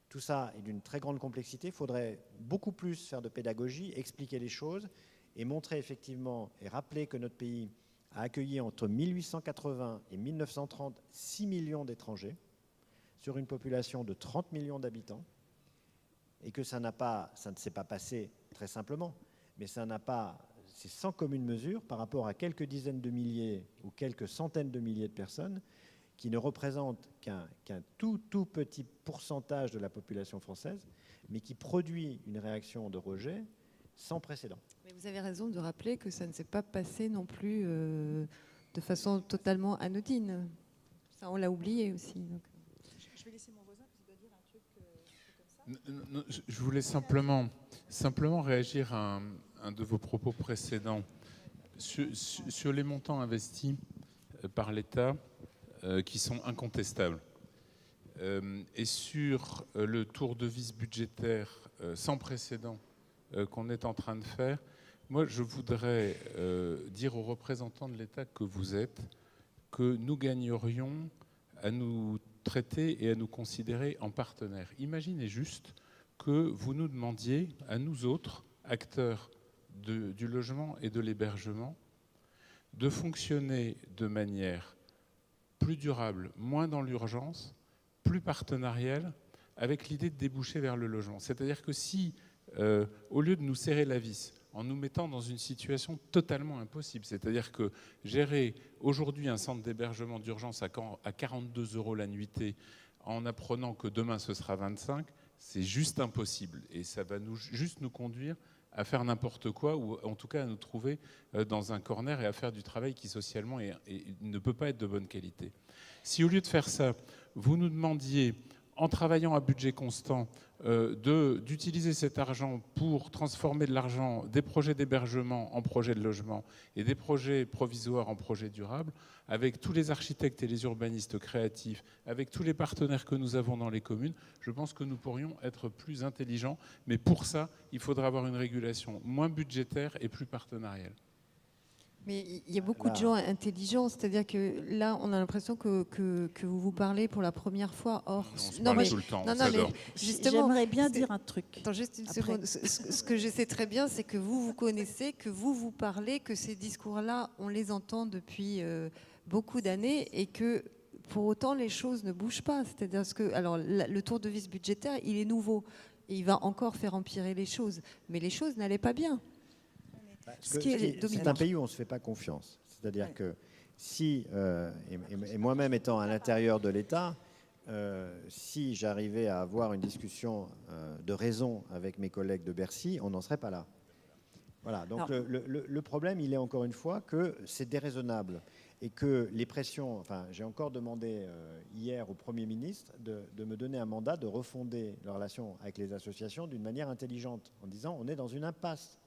Tout ça est d'une très grande complexité. Il faudrait beaucoup plus faire de pédagogie, expliquer les choses et montrer effectivement et rappeler que notre pays a accueilli entre 1880 et 1930 6 millions d'étrangers sur une population de 30 millions d'habitants et que ça ne s'est pas passé très simplement, mais c'est sans commune mesure par rapport à quelques dizaines de milliers ou quelques centaines de milliers de personnes qui ne représentent qu'un tout petit pourcentage de la population française, mais qui produit une réaction de rejet sans précédent. Mais vous avez raison de rappeler que ça ne s'est pas passé non plus de façon totalement anodine. Ça, on l'a oublié aussi. Donc. Je vais laisser mon voisin parce qu'il doit dire un truc comme ça. Je voulais simplement réagir à un de vos propos précédents sur les montants investis par l'État qui sont incontestables et sur le tour de vis budgétaire sans précédent qu'on est en train de faire. Moi, je voudrais dire aux représentants de l'État que vous êtes que nous gagnerions à nous traiter et à nous considérer en partenaires. Imaginez juste que vous nous demandiez, à nous autres, acteurs du logement et de l'hébergement, de fonctionner de manière plus durable, moins dans l'urgence, plus partenariale, avec l'idée de déboucher vers le logement. C'est-à-dire que si, au lieu de nous serrer la vis, en nous mettant dans une situation totalement impossible, c'est-à-dire que gérer aujourd'hui un centre d'hébergement d'urgence à 42 € la nuitée, en apprenant que demain ce sera 25, c'est juste impossible. Et ça va juste nous conduire à faire n'importe quoi, ou en tout cas à nous trouver dans un corner et à faire du travail qui socialement ne peut pas être de bonne qualité. Si au lieu de faire ça, vous nous demandiez, en travaillant à budget constant, d'utiliser cet argent pour transformer de l'argent des projets d'hébergement en projets de logement et des projets provisoires en projets durables, avec tous les architectes et les urbanistes créatifs, avec tous les partenaires que nous avons dans les communes, je pense que nous pourrions être plus intelligents. Mais pour ça, il faudra avoir une régulation moins budgétaire et plus partenariale. Mais il y a beaucoup de gens intelligents, c'est-à-dire que là, on a l'impression que vous parlez pour la première fois. Or, non, mais tout le temps, justement, j'aimerais bien dire un truc. Attends, juste une seconde. Ce que je sais très bien, c'est que vous connaissez, que vous parlez, que ces discours-là, on les entend depuis beaucoup d'années et que pour autant, les choses ne bougent pas. C'est-à-dire que, alors, le tour de vis budgétaire, il est nouveau et il va encore faire empirer les choses. Mais les choses n'allaient pas bien. C'est un pays où on ne se fait pas confiance. C'est-à-dire que si, et moi-même étant à l'intérieur de l'État, si j'arrivais à avoir une discussion de raison avec mes collègues de Bercy, on n'en serait pas là. Voilà, donc le problème, il est encore une fois que c'est déraisonnable et que les pressions, enfin j'ai encore demandé hier au Premier ministre de me donner un mandat de refonder la relation avec les associations d'une manière intelligente, en disant on est dans une impasse.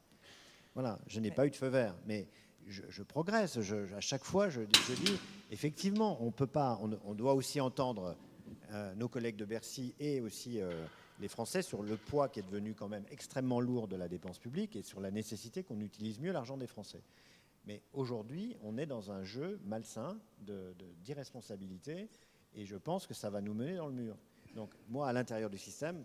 Voilà, je n'ai pas eu de feu vert, mais je progresse. À chaque fois, je dis, effectivement, on peut pas, on doit aussi entendre nos collègues de Bercy et aussi les Français sur le poids qui est devenu quand même extrêmement lourd de la dépense publique et sur la nécessité qu'on utilise mieux l'argent des Français. Mais aujourd'hui, on est dans un jeu malsain d'irresponsabilité et je pense que ça va nous mener dans le mur. Donc moi, à l'intérieur du système,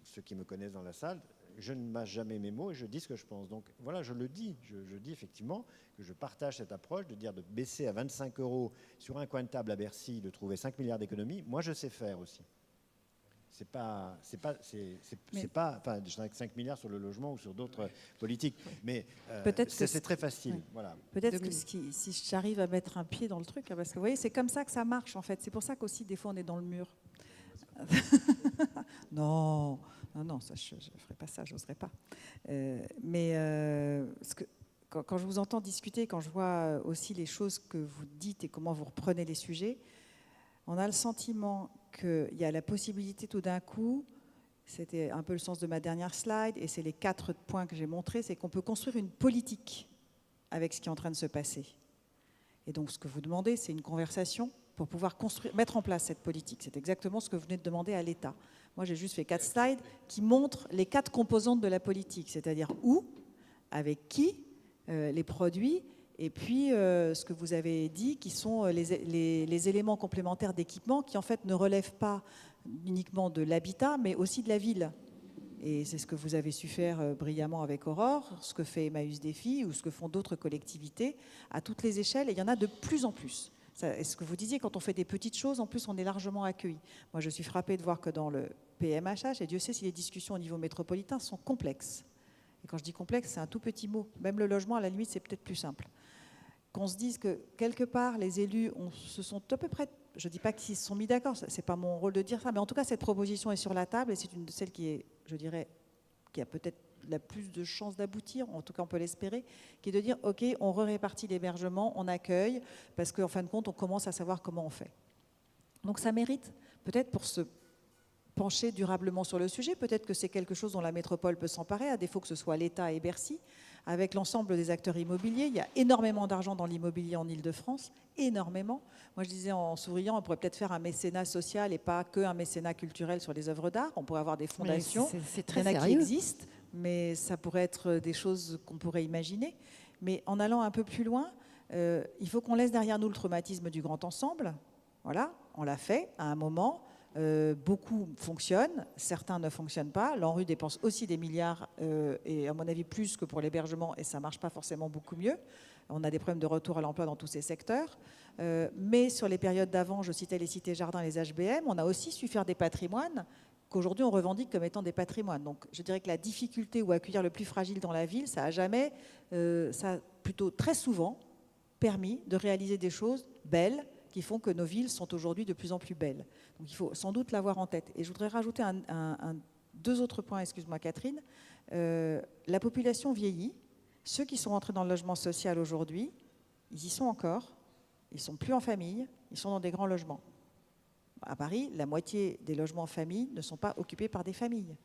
ceux qui me connaissent dans la salle, je ne mâche jamais mes mots et je dis ce que je pense. Donc voilà, je le dis. Je dis effectivement que je partage cette approche de dire de baisser à 25 € sur un coin de table à Bercy, de trouver 5 milliards d'économies. Moi, je sais faire aussi. C'est pas, enfin, je dirais que 5 milliards sur le logement ou sur d'autres politiques. Mais c'est très facile. Ouais. Voilà. Peut-être que si j'arrive à mettre un pied dans le truc, hein, parce que vous voyez, c'est comme ça que ça marche en fait. C'est pour ça qu'aussi des fois on est dans le mur. Non, ça, je ne ferai pas ça, je n'oserais pas. Quand je vous entends discuter, quand je vois aussi les choses que vous dites et comment vous reprenez les sujets, on a le sentiment qu'il y a la possibilité tout d'un coup, c'était un peu le sens de ma dernière slide, et c'est les 4 points que j'ai montrés, c'est qu'on peut construire une politique avec ce qui est en train de se passer. Et donc ce que vous demandez, c'est une conversation pour pouvoir mettre en place cette politique. C'est exactement ce que vous venez de demander à l'État. Moi, j'ai juste fait 4 slides qui montrent les 4 composantes de la politique, c'est-à-dire où, avec qui, les produits, et puis ce que vous avez dit, qui sont les éléments complémentaires d'équipement qui, en fait, ne relèvent pas uniquement de l'habitat, mais aussi de la ville. Et c'est ce que vous avez su faire brillamment avec Aurore, ce que fait Emmaüs Défi ou ce que font d'autres collectivités à toutes les échelles, et il y en a de plus en plus. C'est ce que vous disiez, quand on fait des petites choses, en plus, on est largement accueilli. Moi, je suis frappée de voir que dans le PMHH, et Dieu sait si les discussions au niveau métropolitain sont complexes. Et quand je dis complexe, c'est un tout petit mot. Même le logement, à la limite, c'est peut-être plus simple. Qu'on se dise que, quelque part, les élus se sont à peu près... Je ne dis pas qu'ils se sont mis d'accord, ce n'est pas mon rôle de dire ça, mais en tout cas, cette proposition est sur la table, et c'est une de celles qui est, je dirais, qui a peut-être la plus de chances d'aboutir, en tout cas on peut l'espérer, qui est de dire ok, on répartit l'hébergement, on accueille, parce qu'en fin de compte on commence à savoir comment on fait. Donc ça mérite peut-être pour se pencher durablement sur le sujet, peut-être que c'est quelque chose dont la métropole peut s'emparer, à défaut que ce soit l'État et Bercy, avec l'ensemble des acteurs immobiliers. Il y a énormément d'argent dans l'immobilier en Ile-de-France, énormément. Moi je disais en souriant, on pourrait peut-être faire un mécénat social et pas qu'un mécénat culturel sur les œuvres d'art, on pourrait avoir des fondations, c'est très il y en a sérieux. qui existent, mais ça pourrait être des choses qu'on pourrait imaginer. Mais en allant un peu plus loin, il faut qu'on laisse derrière nous le traumatisme du grand ensemble. Voilà, on l'a fait à un moment. Beaucoup fonctionnent, certains ne fonctionnent pas. L'ANRU dépense aussi des milliards, et à mon avis plus que pour l'hébergement, et ça ne marche pas forcément beaucoup mieux. On a des problèmes de retour à l'emploi dans tous ces secteurs. Mais sur les périodes d'avant, je citais les cités-jardins, les HBM, on a aussi su faire des patrimoines qu'aujourd'hui on revendique comme étant des patrimoines. Donc je dirais que la difficulté ou accueillir le plus fragile dans la ville, ça a jamais, ça a plutôt très souvent permis de réaliser des choses belles qui font que nos villes sont aujourd'hui de plus en plus belles. Donc il faut sans doute l'avoir en tête. Et je voudrais rajouter deux autres points, excuse-moi Catherine. La population vieillit. Ceux qui sont rentrés dans le logement social aujourd'hui, ils y sont encore. Ils ne sont plus en famille, ils sont dans des grands logements. À Paris, la moitié des logements en famille ne sont pas occupés par des familles.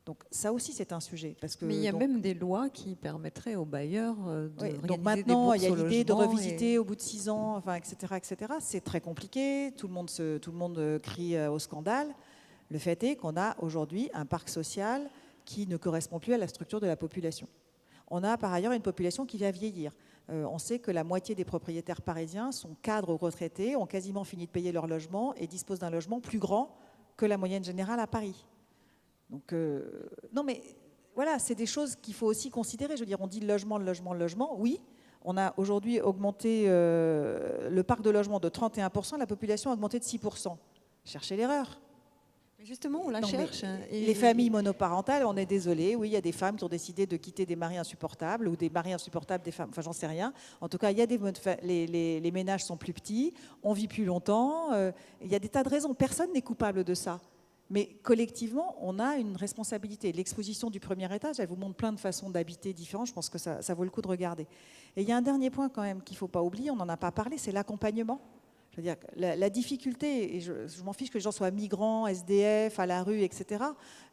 Donc ça aussi, c'est un sujet. Parce que, Mais il y a donc, même des lois qui permettraient aux bailleurs de organiser donc maintenant, des il y a bourses au l'idée de logement revisiter au bout de 6 ans, enfin, etc., etc. C'est très compliqué. Tout le monde crie au scandale. Le fait est qu'on a aujourd'hui un parc social qui ne correspond plus à la structure de la population. On a par ailleurs une population qui va vieillir. On sait que la moitié des propriétaires parisiens sont cadres ou retraités, ont quasiment fini de payer leur logement et disposent d'un logement plus grand que la moyenne générale à Paris. Donc, non mais voilà, c'est des choses qu'il faut aussi considérer. Je veux dire, on dit le logement. Oui, on a aujourd'hui augmenté le parc de logement de 31%, la population a augmenté de 6%. Cherchez l'erreur. Mais justement, on la Non, cherche. Les familles monoparentales, on est désolé, oui, il y a des femmes qui ont décidé de quitter des maris insupportables ou des maris insupportables des femmes, enfin j'en sais rien. En tout cas, il y a les ménages sont plus petits, on vit plus longtemps, il y a des tas de raisons, personne n'est coupable de ça. Mais collectivement, on a une responsabilité. L'exposition du premier étage, elle vous montre plein de façons d'habiter différentes. Je pense que ça vaut le coup de regarder. Et il y a un dernier point quand même qu'il ne faut pas oublier, on n'en a pas parlé, c'est l'accompagnement. Je veux dire, la difficulté, et je m'en fiche que les gens soient migrants, SDF, à la rue, etc.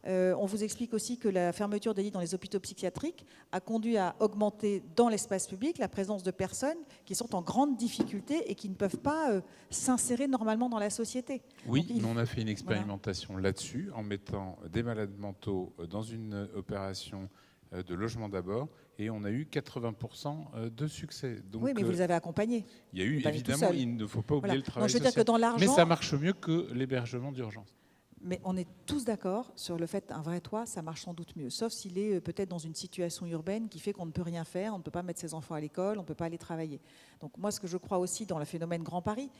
On vous explique aussi que la fermeture des lits dans les hôpitaux psychiatriques a conduit à augmenter dans l'espace public la présence de personnes qui sont en grande difficulté et qui ne peuvent pas s'insérer normalement dans la société. Oui, Donc, on a fait une expérimentation là-dessus en mettant des malades mentaux dans une opération de logement d'abord et on a eu 80% de succès. Donc, oui, mais vous les avez accompagnés. il y a eu, Pas évidemment, il ne faut pas oublier le travail Donc, je veux dire social. que dans l'argent, Mais ça marche mieux que l'hébergement d'urgence. Mais on est tous d'accord sur le fait qu'un vrai toit, ça marche sans doute mieux. Sauf s'il est peut-être dans une situation urbaine qui fait qu'on ne peut rien faire, on ne peut pas mettre ses enfants à l'école, on ne peut pas aller travailler. Donc moi, ce que je crois aussi dans le phénomène Grand Paris,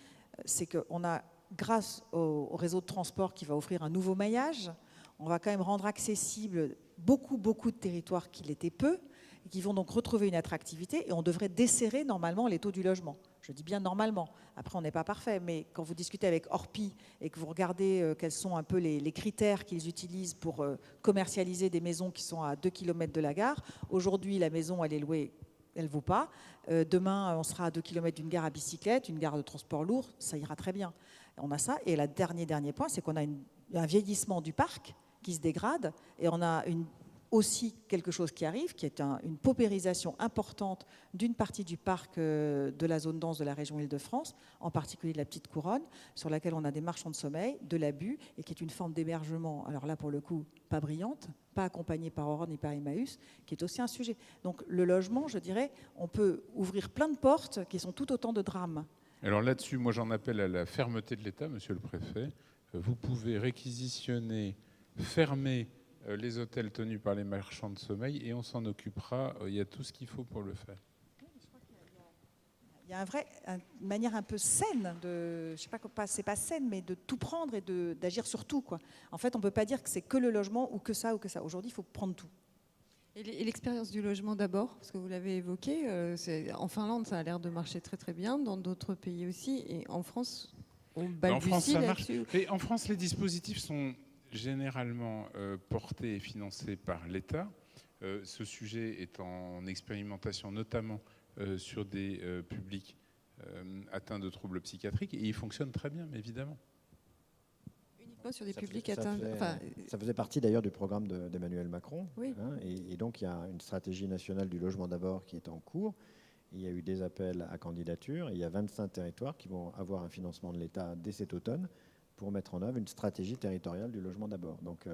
c'est qu'on a, grâce au réseau de transport qui va offrir un nouveau maillage, on va quand même rendre accessible beaucoup de territoires qui l'étaient peu, et qui vont donc retrouver une attractivité, et on devrait desserrer normalement les taux du logement. Je dis bien normalement. Après, on n'est pas parfait, mais quand vous discutez avec Orpi et que vous regardez quels sont un peu les critères qu'ils utilisent pour commercialiser des maisons qui sont à 2 km de la gare, aujourd'hui, la maison, elle est louée, elle ne vaut pas. Demain, on sera à 2 km d'une gare à bicyclette, une gare de transport lourd, ça ira très bien. On a ça. Et le dernier point, c'est qu'on a un vieillissement du parc qui se dégrade, et on a aussi quelque chose qui arrive, qui est une paupérisation importante d'une partie du parc de la zone dense de la région Île-de-France, en particulier de la Petite Couronne, sur laquelle on a des marchands de sommeil, de l'abus, et qui est une forme d'hébergement, alors là pour le coup, pas brillante, pas accompagnée par Aurore ni par Emmaüs, qui est aussi un sujet. Donc le logement, je dirais, on peut ouvrir plein de portes qui sont tout autant de drames. Alors là-dessus, moi j'en appelle à la fermeté de l'État, monsieur le préfet. Vous pouvez réquisitionner, fermer les hôtels tenus par les marchands de sommeil et on s'en occupera. Il y a tout ce qu'il faut pour le faire. Il y a une manière un peu saine de, je sais pas, c'est pas saine, mais de tout prendre et d'agir sur tout, quoi. En fait, on ne peut pas dire que c'est que le logement ou que ça ou que ça. Aujourd'hui, il faut prendre tout. Et l'expérience du logement d'abord, parce que vous l'avez évoqué, en Finlande, ça a l'air de marcher très très bien, dans d'autres pays aussi, et en France, on balbutie là-dessus. En France, les dispositifs sont généralement portés et financés par l'État. Ce sujet est en expérimentation, notamment sur des publics atteints de troubles psychiatriques, et il fonctionne très bien, évidemment. Uniquement sur des publics ça atteints. Ça faisait partie d'ailleurs du programme d'Emmanuel Macron. Oui. Hein, et donc il y a une stratégie nationale du logement d'abord qui est en cours. Il y a eu des appels à candidature. Il y a 25 territoires qui vont avoir un financement de l'État dès cet automne pour mettre en œuvre une stratégie territoriale du logement d'abord. Donc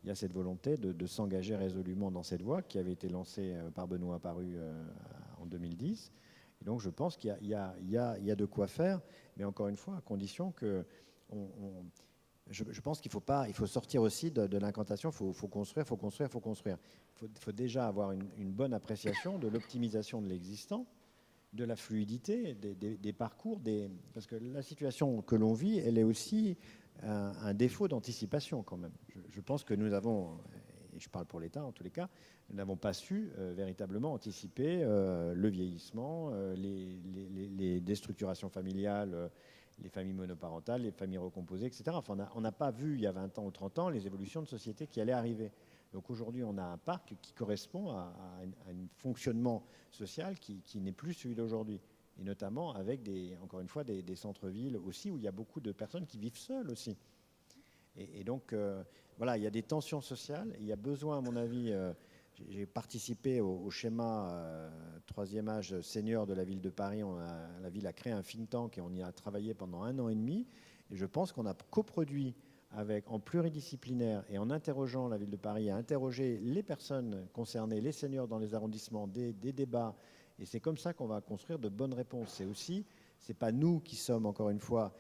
il y a cette volonté de s'engager résolument dans cette voie qui avait été lancée par Benoît Paru en 2010. Et donc je pense qu'il y a de quoi faire, mais encore une fois, à condition que... Je pense qu'il faut sortir aussi de l'incantation, il faut construire. Il faut déjà avoir une bonne appréciation de l'optimisation de l'existant, de la fluidité des parcours, parce que la situation que l'on vit, elle est aussi un défaut d'anticipation quand même. Je pense que nous avons, et je parle pour l'État en tous les cas, nous n'avons pas su véritablement anticiper le vieillissement, les déstructurations familiales, les familles monoparentales, les familles recomposées, etc. Enfin, on n'a pas vu il y a 20 ans ou 30 ans les évolutions de société qui allaient arriver. Donc aujourd'hui, on a un parc qui correspond à un fonctionnement social qui n'est plus celui d'aujourd'hui. et notamment avec, encore une fois, des centres-villes aussi, où il y a beaucoup de personnes qui vivent seules aussi. Et donc, voilà, il y a des tensions sociales, et il y a besoin, à mon avis, j'ai participé au schéma troisième âge senior de la ville de Paris. La ville a créé un think tank et on y a travaillé pendant 1 an et demi. Et je pense qu'on a coproduit en pluridisciplinaire et en interrogeant la ville de Paris, à interroger les personnes concernées, les seniors dans les arrondissements, des débats. Et c'est comme ça qu'on va construire de bonnes réponses. C'est pas nous qui sommes, encore une fois,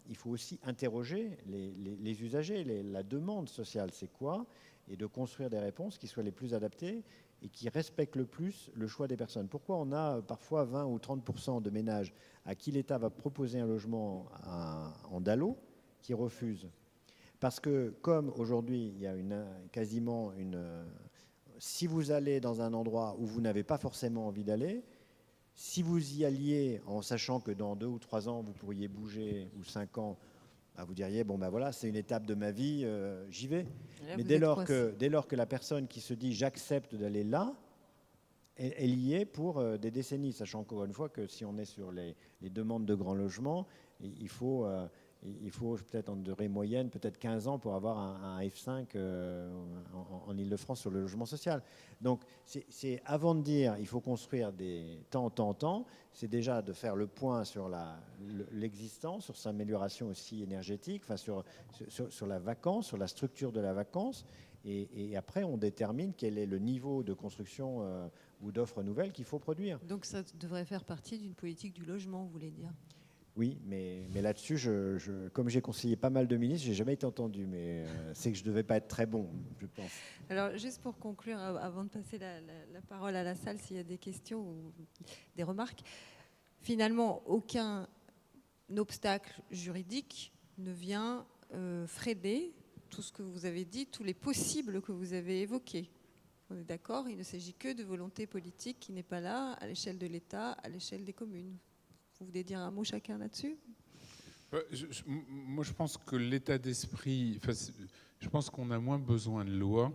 il faut aussi interroger les usagers, la demande sociale, c'est quoi, et de construire des réponses qui soient les plus adaptées et qui respectent le plus le choix des personnes. Pourquoi on a parfois 20 ou 30% de ménages à qui l'État va proposer un logement en DALO qui refusent? Parce que comme aujourd'hui, il y a quasiment si vous allez dans un endroit où vous n'avez pas forcément envie d'aller, si vous y alliez en sachant que dans 2 ou 3 ans, vous pourriez bouger, ou 5 ans, vous diriez, bon ben voilà, c'est une étape de ma vie, j'y vais. Là, mais dès lors que la personne qui se dit j'accepte d'aller là, elle y est pour des décennies, sachant encore une fois que si on est sur les demandes de grands logements, il faut peut-être en durée moyenne, peut-être 15 ans pour avoir un F5 en Ile-de-France sur le logement social. Donc, c'est avant de dire il faut construire des temps, c'est déjà de faire le point sur l'existant, sur sa amélioration aussi énergétique, enfin sur la vacance, sur la structure de la vacance. Et après, on détermine quel est le niveau de construction ou d'offres nouvelles qu'il faut produire. Donc, ça devrait faire partie d'une politique du logement, vous voulez dire? Oui, mais là-dessus, comme j'ai conseillé pas mal de ministres, je n'ai jamais été entendu, mais c'est que je ne devais pas être très bon, je pense. Alors, juste pour conclure, avant de passer la parole à la salle, s'il y a des questions ou des remarques, finalement, aucun obstacle juridique ne vient freiner tout ce que vous avez dit, tous les possibles que vous avez évoqués. On est d'accord, il ne s'agit que de volonté politique qui n'est pas là à l'échelle de l'État, à l'échelle des communes. Vous voulez dire un mot chacun là-dessus? Moi, je pense que l'état d'esprit, je pense qu'on a moins besoin de loi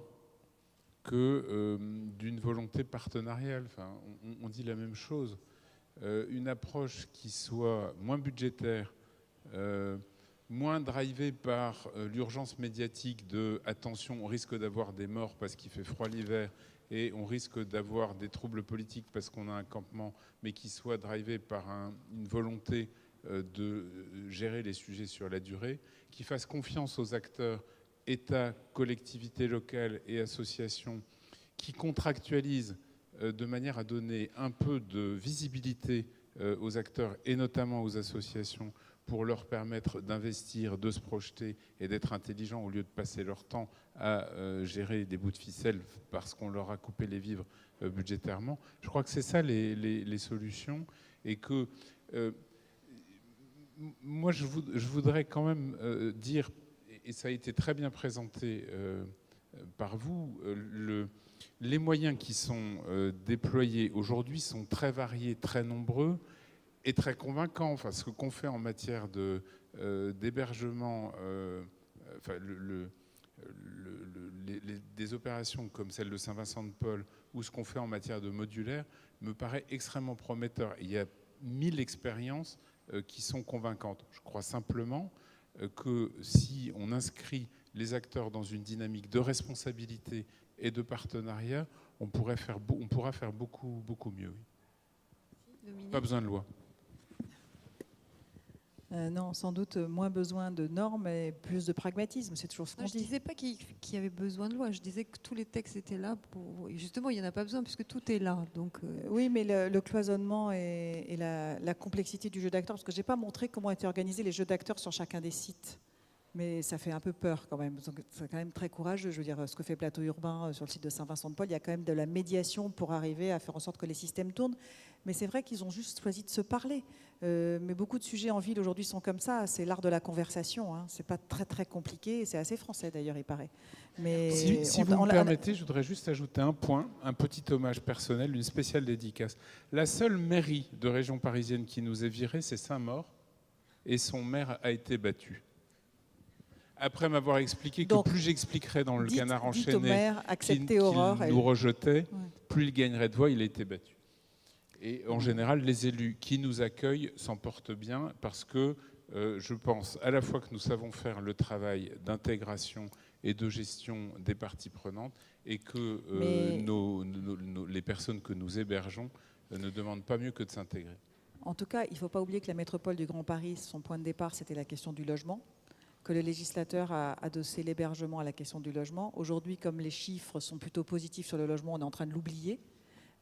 que d'une volonté partenariale. Enfin, on dit la même chose. Une approche qui soit moins budgétaire, moins drivée par l'urgence médiatique de « attention, on risque d'avoir des morts parce qu'il fait froid l'hiver », et on risque d'avoir des troubles politiques parce qu'on a un campement, mais qui soit drivé par une volonté de gérer les sujets sur la durée, qui fasse confiance aux acteurs, État, collectivités locales et associations, qui contractualisent de manière à donner un peu de visibilité aux acteurs et notamment aux associations pour leur permettre d'investir, de se projeter et d'être intelligents au lieu de passer leur temps à gérer des bouts de ficelle parce qu'on leur a coupé les vivres budgétairement. Je crois que c'est ça les solutions et que moi je voudrais quand même dire, et ça a été très bien présenté par vous, les moyens qui sont déployés aujourd'hui sont très variés, très nombreux et très convaincant. Enfin, ce qu'on fait en matière d'hébergement, des opérations comme celle de Saint-Vincent-de-Paul ou ce qu'on fait en matière de modulaire me paraît extrêmement prometteur. Il y a 1000 expériences qui sont convaincantes. Je crois simplement que si on inscrit les acteurs dans une dynamique de responsabilité et de partenariat, on pourra faire beaucoup, beaucoup mieux. Oui. Pas besoin de loi. Non, sans doute moins besoin de normes et plus de pragmatisme. C'est toujours ce qu'on dit. Je ne disais pas qu'il y avait besoin de loi. Je disais que tous les textes étaient là. Et justement, il n'y en a pas besoin puisque tout est là. Donc, Oui, mais le cloisonnement et la complexité du jeu d'acteurs, parce que je n'ai pas montré comment étaient organisés les jeux d'acteurs sur chacun des sites. Mais ça fait un peu peur quand même. C'est quand même très courageux. Je veux dire, ce que fait Plateau Urbain sur le site de Saint-Vincent-de-Paul, il y a quand même de la médiation pour arriver à faire en sorte que les systèmes tournent. Mais c'est vrai qu'ils ont juste choisi de se parler. Mais beaucoup de sujets en ville aujourd'hui sont comme ça. C'est l'art de la conversation. Hein. C'est pas très très compliqué. C'est assez français d'ailleurs, il paraît. Mais si vous me permettez, je voudrais juste ajouter un point, un petit hommage personnel, une spéciale dédicace. La seule mairie de région parisienne qui nous est virée, c'est Saint-Maur, et son maire a été battu. Après m'avoir expliqué que plus j'expliquerais dans le Canard enchaîné maire, qu'il nous rejetait, plus il gagnerait de voix, il a été battu. Et en général, les élus qui nous accueillent s'en portent bien parce que je pense à la fois que nous savons faire le travail d'intégration et de gestion des parties prenantes et que les personnes que nous hébergeons ne demandent pas mieux que de s'intégrer. En tout cas, il ne faut pas oublier que la métropole du Grand Paris, son point de départ, c'était la question du logement, que le législateur a adossé l'hébergement à la question du logement. Aujourd'hui, comme les chiffres sont plutôt positifs sur le logement, on est en train de l'oublier.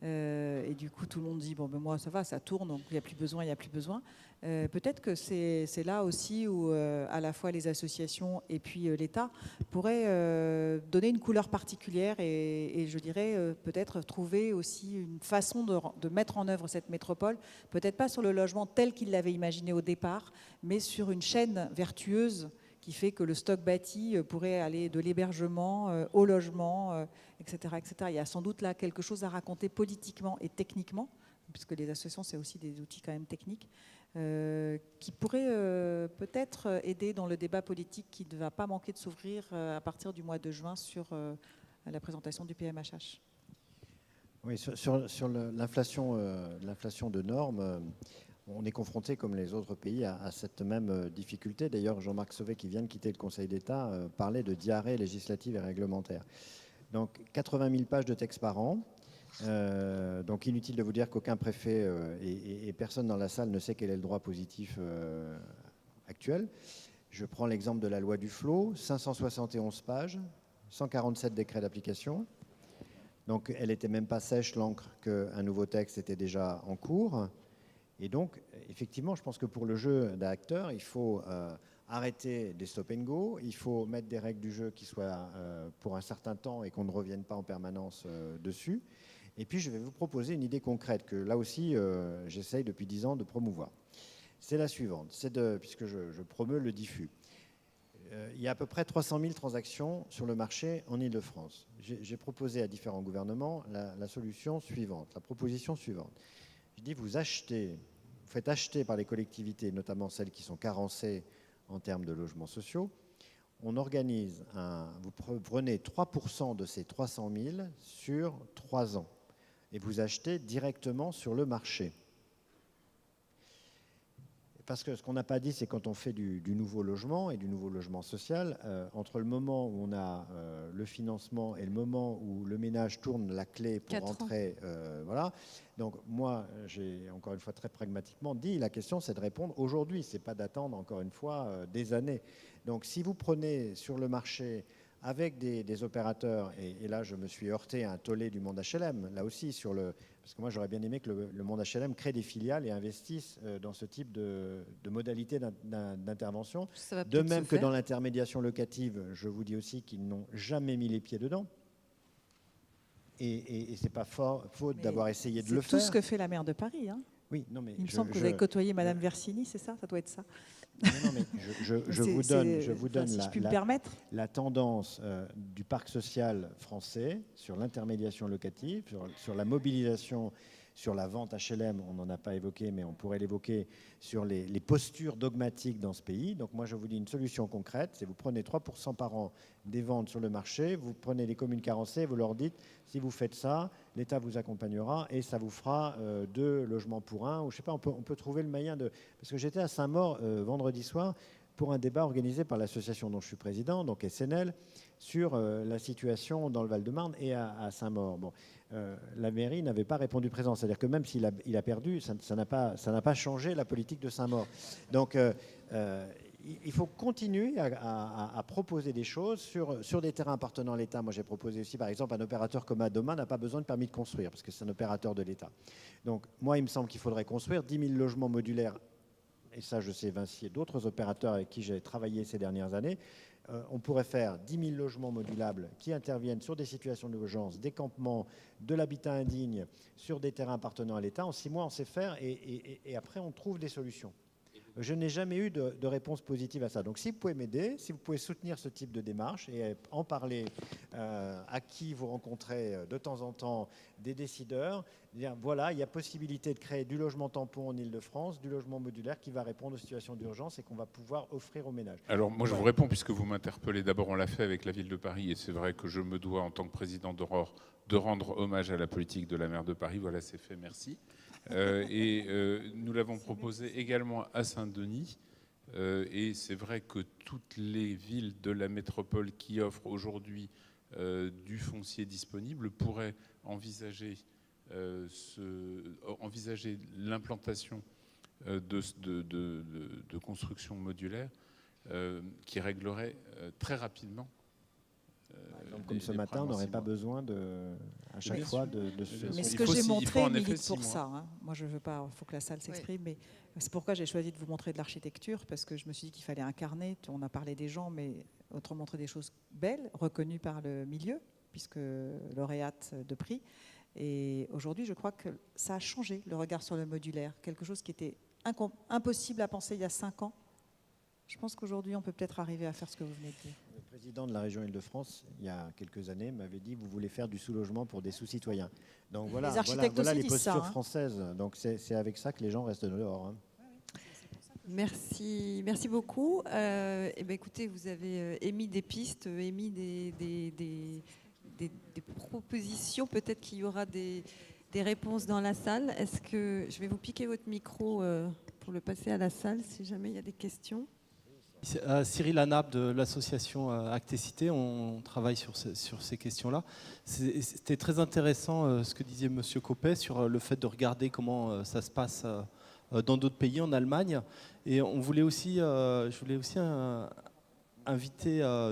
Et du coup, tout le monde dit, bon, ben moi, ça va, ça tourne, donc il n'y a plus besoin, il n'y a plus besoin. Peut-être que c'est là aussi où à la fois les associations et puis l'État pourraient donner une couleur particulière et je dirais peut-être trouver aussi une façon de mettre en œuvre cette métropole, peut-être pas sur le logement tel qu'il l'avait imaginé au départ, mais sur une chaîne vertueuse qui fait que le stock bâti pourrait aller de l'hébergement au logement, etc., etc. Il y a sans doute là quelque chose à raconter politiquement et techniquement, puisque les associations, c'est aussi des outils quand même techniques, qui pourraient peut-être aider dans le débat politique qui ne va pas manquer de s'ouvrir à partir du mois de juin sur la présentation du PMHH. Oui, sur l'inflation de normes, on est confronté, comme les autres pays, à cette même difficulté. D'ailleurs, Jean-Marc Sauvé, qui vient de quitter le Conseil d'État, parlait de diarrhée législative et réglementaire. Donc, 80 000 pages de texte par an. Donc, inutile de vous dire qu'aucun préfet et personne dans la salle ne sait quel est le droit positif actuel. Je prends l'exemple de la loi Duflot, 571 pages, 147 décrets d'application. Donc, elle n'était même pas sèche, l'encre, qu'un nouveau texte était déjà en cours. Et donc, effectivement, je pense que pour le jeu d'acteurs, il faut arrêter des stop and go, il faut mettre des règles du jeu qui soient pour un certain temps et qu'on ne revienne pas en permanence dessus. Et puis, je vais vous proposer une idée concrète que, là aussi, j'essaye depuis 10 ans de promouvoir. C'est la suivante, puisque je promeus le diffus. Il y a à peu près 300 000 transactions sur le marché en Île-de-France. J'ai proposé à différents gouvernements la solution suivante, la proposition suivante. Je dis, vous faites acheter par les collectivités, notamment celles qui sont carencées en termes de logements sociaux. On organise vous prenez 3% de ces 300 000 sur 3 ans et vous achetez directement sur le marché. Parce que ce qu'on n'a pas dit, c'est quand on fait du nouveau logement et du nouveau logement social, entre le moment où on a le financement et le moment où le ménage tourne la clé pour rentrer, voilà. Donc moi, j'ai encore une fois très pragmatiquement dit, la question c'est de répondre aujourd'hui, c'est pas d'attendre encore une fois des années. Donc si vous prenez sur le marché avec des opérateurs, et là je me suis heurté à un tollé du monde HLM, là aussi parce que moi j'aurais bien aimé que le monde HLM crée des filiales et investisse dans ce type de modalités d'intervention. De même que dans l'intermédiation locative, je vous dis aussi qu'ils n'ont jamais mis les pieds dedans. Et c'est pas faute d'avoir essayé de le faire. C'est tout ce que fait la maire de Paris. Hein. Oui, non, mais il me semble que vous avez côtoyé Madame Versini, c'est ça? Ça doit être ça. Non, mais je vous donne si je puis me permettre, la tendance du parc social français sur l'intermédiation locative, sur la mobilisation, sur la vente HLM, on n'en a pas évoqué, mais on pourrait l'évoquer, sur les postures dogmatiques dans ce pays. Donc moi, je vous dis une solution concrète, c'est vous prenez 3% par an des ventes sur le marché, vous prenez les communes carencées, vous leur dites, si vous faites ça, l'État vous accompagnera et ça vous fera 2 logements pour 1, ou je sais pas, on peut trouver le moyen de... Parce que j'étais à Saint-Maur vendredi soir pour un débat organisé par l'association dont je suis président, donc SNL, sur la situation dans le Val-de-Marne et à Saint-Maur. Bon, la mairie n'avait pas répondu présent, c'est-à-dire que même s'il a perdu, ça n'a pas changé la politique de Saint-Maur. Donc, il faut continuer à proposer des choses sur des terrains appartenant à l'État. Moi, j'ai proposé aussi, par exemple, un opérateur comme Adoma n'a pas besoin de permis de construire, parce que c'est un opérateur de l'État. Donc, moi, il me semble qu'il faudrait construire 10 000 logements modulaires. Et ça, je sais, Vinci et d'autres opérateurs avec qui j'ai travaillé ces dernières années, on pourrait faire 10 000 logements modulables qui interviennent sur des situations d'urgence, des campements, de l'habitat indigne, sur des terrains appartenant à l'État. En 6 mois, on sait faire et après, on trouve des solutions. Je n'ai jamais eu de réponse positive à ça. Donc, si vous pouvez m'aider, si vous pouvez soutenir ce type de démarche et en parler à qui vous rencontrez de temps en temps des décideurs, dire voilà, il y a possibilité de créer du logement tampon en Île-de-France, du logement modulaire qui va répondre aux situations d'urgence et qu'on va pouvoir offrir aux ménages. Alors, moi, je vous réponds puisque vous m'interpellez. D'abord, on l'a fait avec la ville de Paris et c'est vrai que je me dois, en tant que président d'Aurore, de rendre hommage à la politique de la maire de Paris. Voilà, c'est fait, merci. Nous l'avons proposé également à Saint-Denis. Et c'est vrai que toutes les villes de la métropole qui offrent aujourd'hui du foncier disponible pourraient envisager l'implantation de constructions modulaires qui régleraient très rapidement. Comme ce matin, on n'aurait pas besoin à chaque fois de se... Mais ce que j'ai montré milite pour ça. Hein. Moi, je ne veux pas, il faut que la salle s'exprime, mais c'est pourquoi j'ai choisi de vous montrer de l'architecture, parce que je me suis dit qu'il fallait incarner. On a parlé des gens, mais autrement montrer des choses belles, reconnues par le milieu, puisque lauréate de prix. Et aujourd'hui, je crois que ça a changé le regard sur le modulaire, quelque chose qui était impossible à penser il y a 5 ans. Je pense qu'aujourd'hui, on peut peut-être arriver à faire ce que vous venez de dire. Le président de la région Île-de-France, il y a quelques années, m'avait dit « Vous voulez faire du sous-logement pour des sous-citoyens ». Donc voilà, les architectes voilà aussi les disent postures ça, hein. françaises. Donc c'est avec ça que les gens restent dehors. Hein. Merci beaucoup. Écoutez, vous avez émis des pistes, émis des propositions. Peut-être qu'il y aura des réponses dans la salle. Est-ce que je vais vous piquer votre micro pour le passer à la salle, si jamais il y a des questions? Cyril Hanap de l'association Actécité, on travaille sur ces questions-là. C'était très intéressant ce que disait M. Coppet sur le fait de regarder comment ça se passe dans d'autres pays, en Allemagne. Et on voulait aussi, je voulais aussi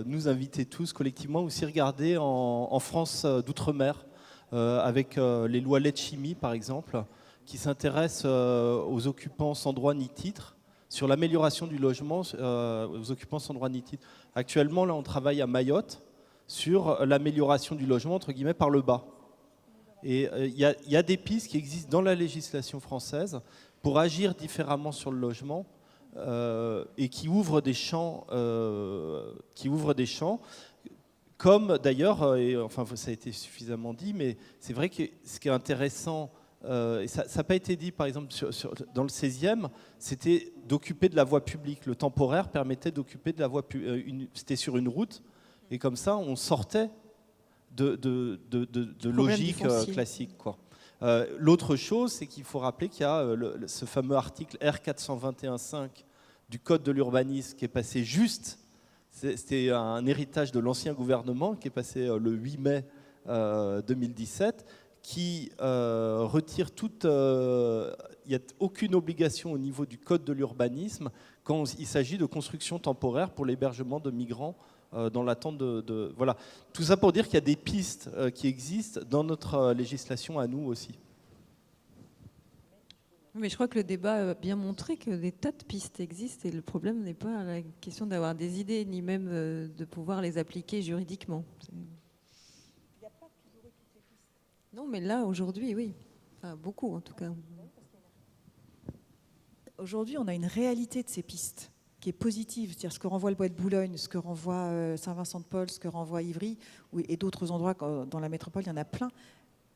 nous inviter tous collectivement aussi regarder en France d'outre-mer avec les lois Letchimy par exemple, qui s'intéressent aux occupants sans droit ni titre, sur l'amélioration du logement aux occupants sans droit ni titre. Actuellement, là, on travaille à Mayotte sur l'amélioration du logement, entre guillemets, par le bas. Et il y a des pistes qui existent dans la législation française pour agir différemment sur le logement et qui ouvrent des champs, comme d'ailleurs, enfin ça a été suffisamment dit, mais c'est vrai que ce qui est intéressant, et ça n'a pas été dit par exemple dans le 16e, c'était d'occuper de la voie publique. Le temporaire permettait d'occuper de la voie publique, c'était sur une route, et comme ça on sortait de logique classique, quoi. L'autre chose, c'est qu'il faut rappeler qu'il y a ce fameux article R421.5 du Code de l'urbanisme qui est passé juste, c'était un héritage de l'ancien gouvernement qui est passé le 8 mai 2017, qui retire toute... Il n'y a aucune obligation au niveau du Code de l'urbanisme quand il s'agit de construction temporaire pour l'hébergement de migrants dans l'attente de... Voilà. Tout ça pour dire qu'il y a des pistes qui existent dans notre législation à nous aussi. Mais je crois que le débat a bien montré que des tas de pistes existent et le problème n'est pas la question d'avoir des idées ni même de pouvoir les appliquer juridiquement. Non, mais là, aujourd'hui, oui. Enfin, beaucoup, en tout cas. Aujourd'hui, on a une réalité de ces pistes qui est positive. C'est-à-dire ce que renvoie le Bois de Boulogne, ce que renvoie Saint-Vincent-de-Paul, ce que renvoie Ivry, et d'autres endroits dans la métropole, il y en a plein.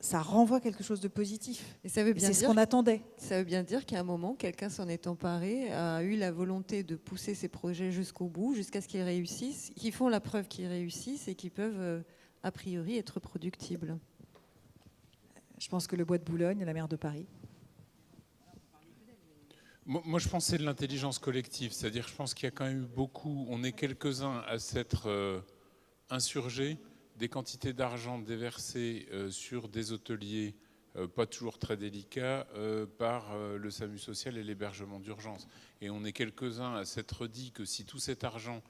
Ça renvoie quelque chose de positif. Et ça veut bien c'est ce qu'on attendait. Ça veut bien dire qu'à un moment, quelqu'un s'en est emparé, a eu la volonté de pousser ses projets jusqu'au bout, jusqu'à ce qu'ils réussissent, qu'ils font la preuve qu'ils réussissent et qu'ils peuvent, a priori, être productibles. Je pense que le Bois de Boulogne, la maire de Paris. Moi, je pense que c'est de l'intelligence collective. C'est-à-dire, je pense qu'il y a quand même eu beaucoup, on est quelques-uns à s'être insurgés des quantités d'argent déversées sur des hôteliers pas toujours très délicats par le SAMU social et l'hébergement d'urgence. Et on est quelques-uns à s'être dit que si tout cet argent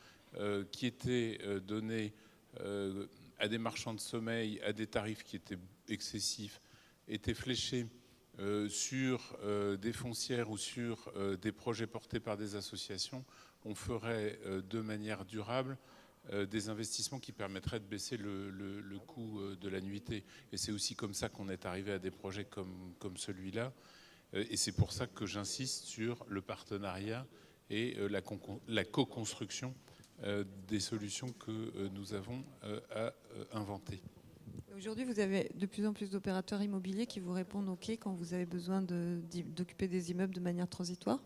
qui était donné à des marchands de sommeil, à des tarifs qui étaient excessifs, était fléché sur des foncières ou sur des projets portés par des associations, on ferait de manière durable des investissements qui permettraient de baisser le coût de la nuitée. Et c'est aussi comme ça qu'on est arrivé à des projets comme celui-là. Et c'est pour ça que j'insiste sur le partenariat et la co-construction des solutions que nous avons à inventer. Aujourd'hui, vous avez de plus en plus d'opérateurs immobiliers qui vous répondent OK quand vous avez besoin d'occuper des immeubles de manière transitoire?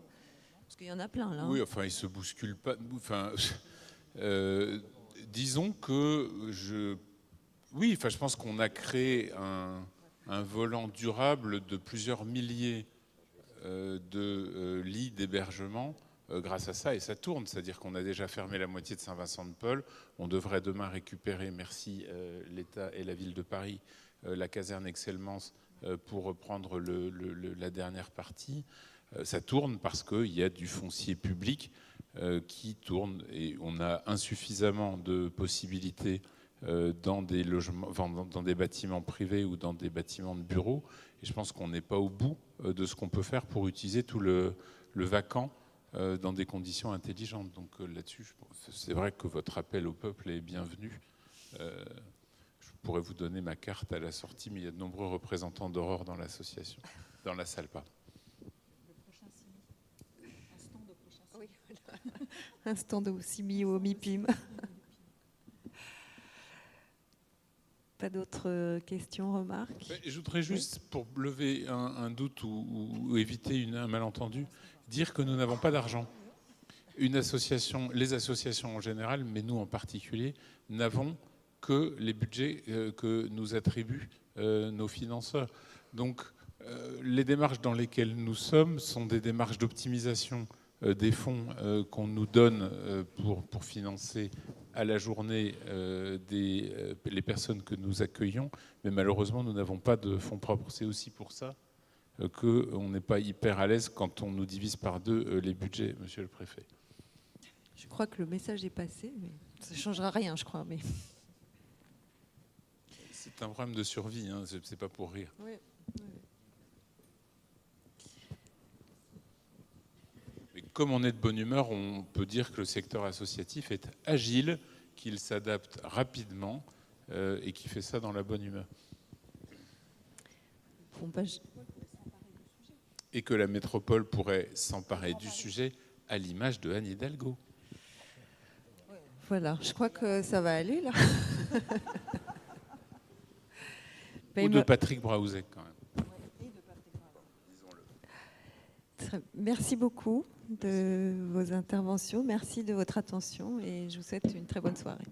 Parce qu'il y en a plein, là. Oui, enfin, ils ne se bousculent pas. Enfin, disons que Oui, enfin, je pense qu'on a créé un volant durable de plusieurs milliers de lits d'hébergement grâce à ça, et ça tourne, c'est-à-dire qu'on a déjà fermé la moitié de Saint-Vincent-de-Paul, on devrait demain récupérer, merci l'État et la ville de Paris, la caserne Excellence pour reprendre la dernière partie. Ça tourne parce qu'il y a du foncier public qui tourne, et on a insuffisamment de possibilités dans des logements, enfin, dans des bâtiments privés ou dans des bâtiments de bureaux. Et je pense qu'on n'est pas au bout de ce qu'on peut faire pour utiliser tout le vacant dans des conditions intelligentes. Donc là-dessus, c'est vrai que votre appel au peuple est bienvenu. Je pourrais vous donner ma carte à la sortie, mais il y a de nombreux représentants d'Aurore dans l'association, dans la salle, pardon. Oui, voilà. Un stand au CIMI ou au MIPIM. Pas d'autres questions, remarques? Je voudrais juste, pour lever un doute ou éviter un malentendu, dire que nous n'avons pas d'argent. Les associations en général, mais nous en particulier, n'avons que les budgets que nous attribuent nos financeurs. Donc, les démarches dans lesquelles nous sommes sont des démarches d'optimisation des fonds qu'on nous donne pour financer à la journée les personnes que nous accueillons, mais malheureusement, nous n'avons pas de fonds propres. C'est aussi pour ça qu'on n'est pas hyper à l'aise quand on nous divise par deux les budgets, monsieur le préfet. Je crois que le message est passé, mais ça ne changera rien, je crois. Mais... C'est un problème de survie, hein, c'est pas pour rire. Oui. Mais comme on est de bonne humeur, on peut dire que le secteur associatif est agile, qu'il s'adapte rapidement et qu'il fait ça dans la bonne humeur. Et que la métropole pourrait s'emparer du sujet à l'image de Anne Hidalgo. Voilà, je crois que ça va aller là. Ou de Patrick Braouzek quand même. Merci beaucoup de vos interventions, merci de votre attention et je vous souhaite une très bonne soirée.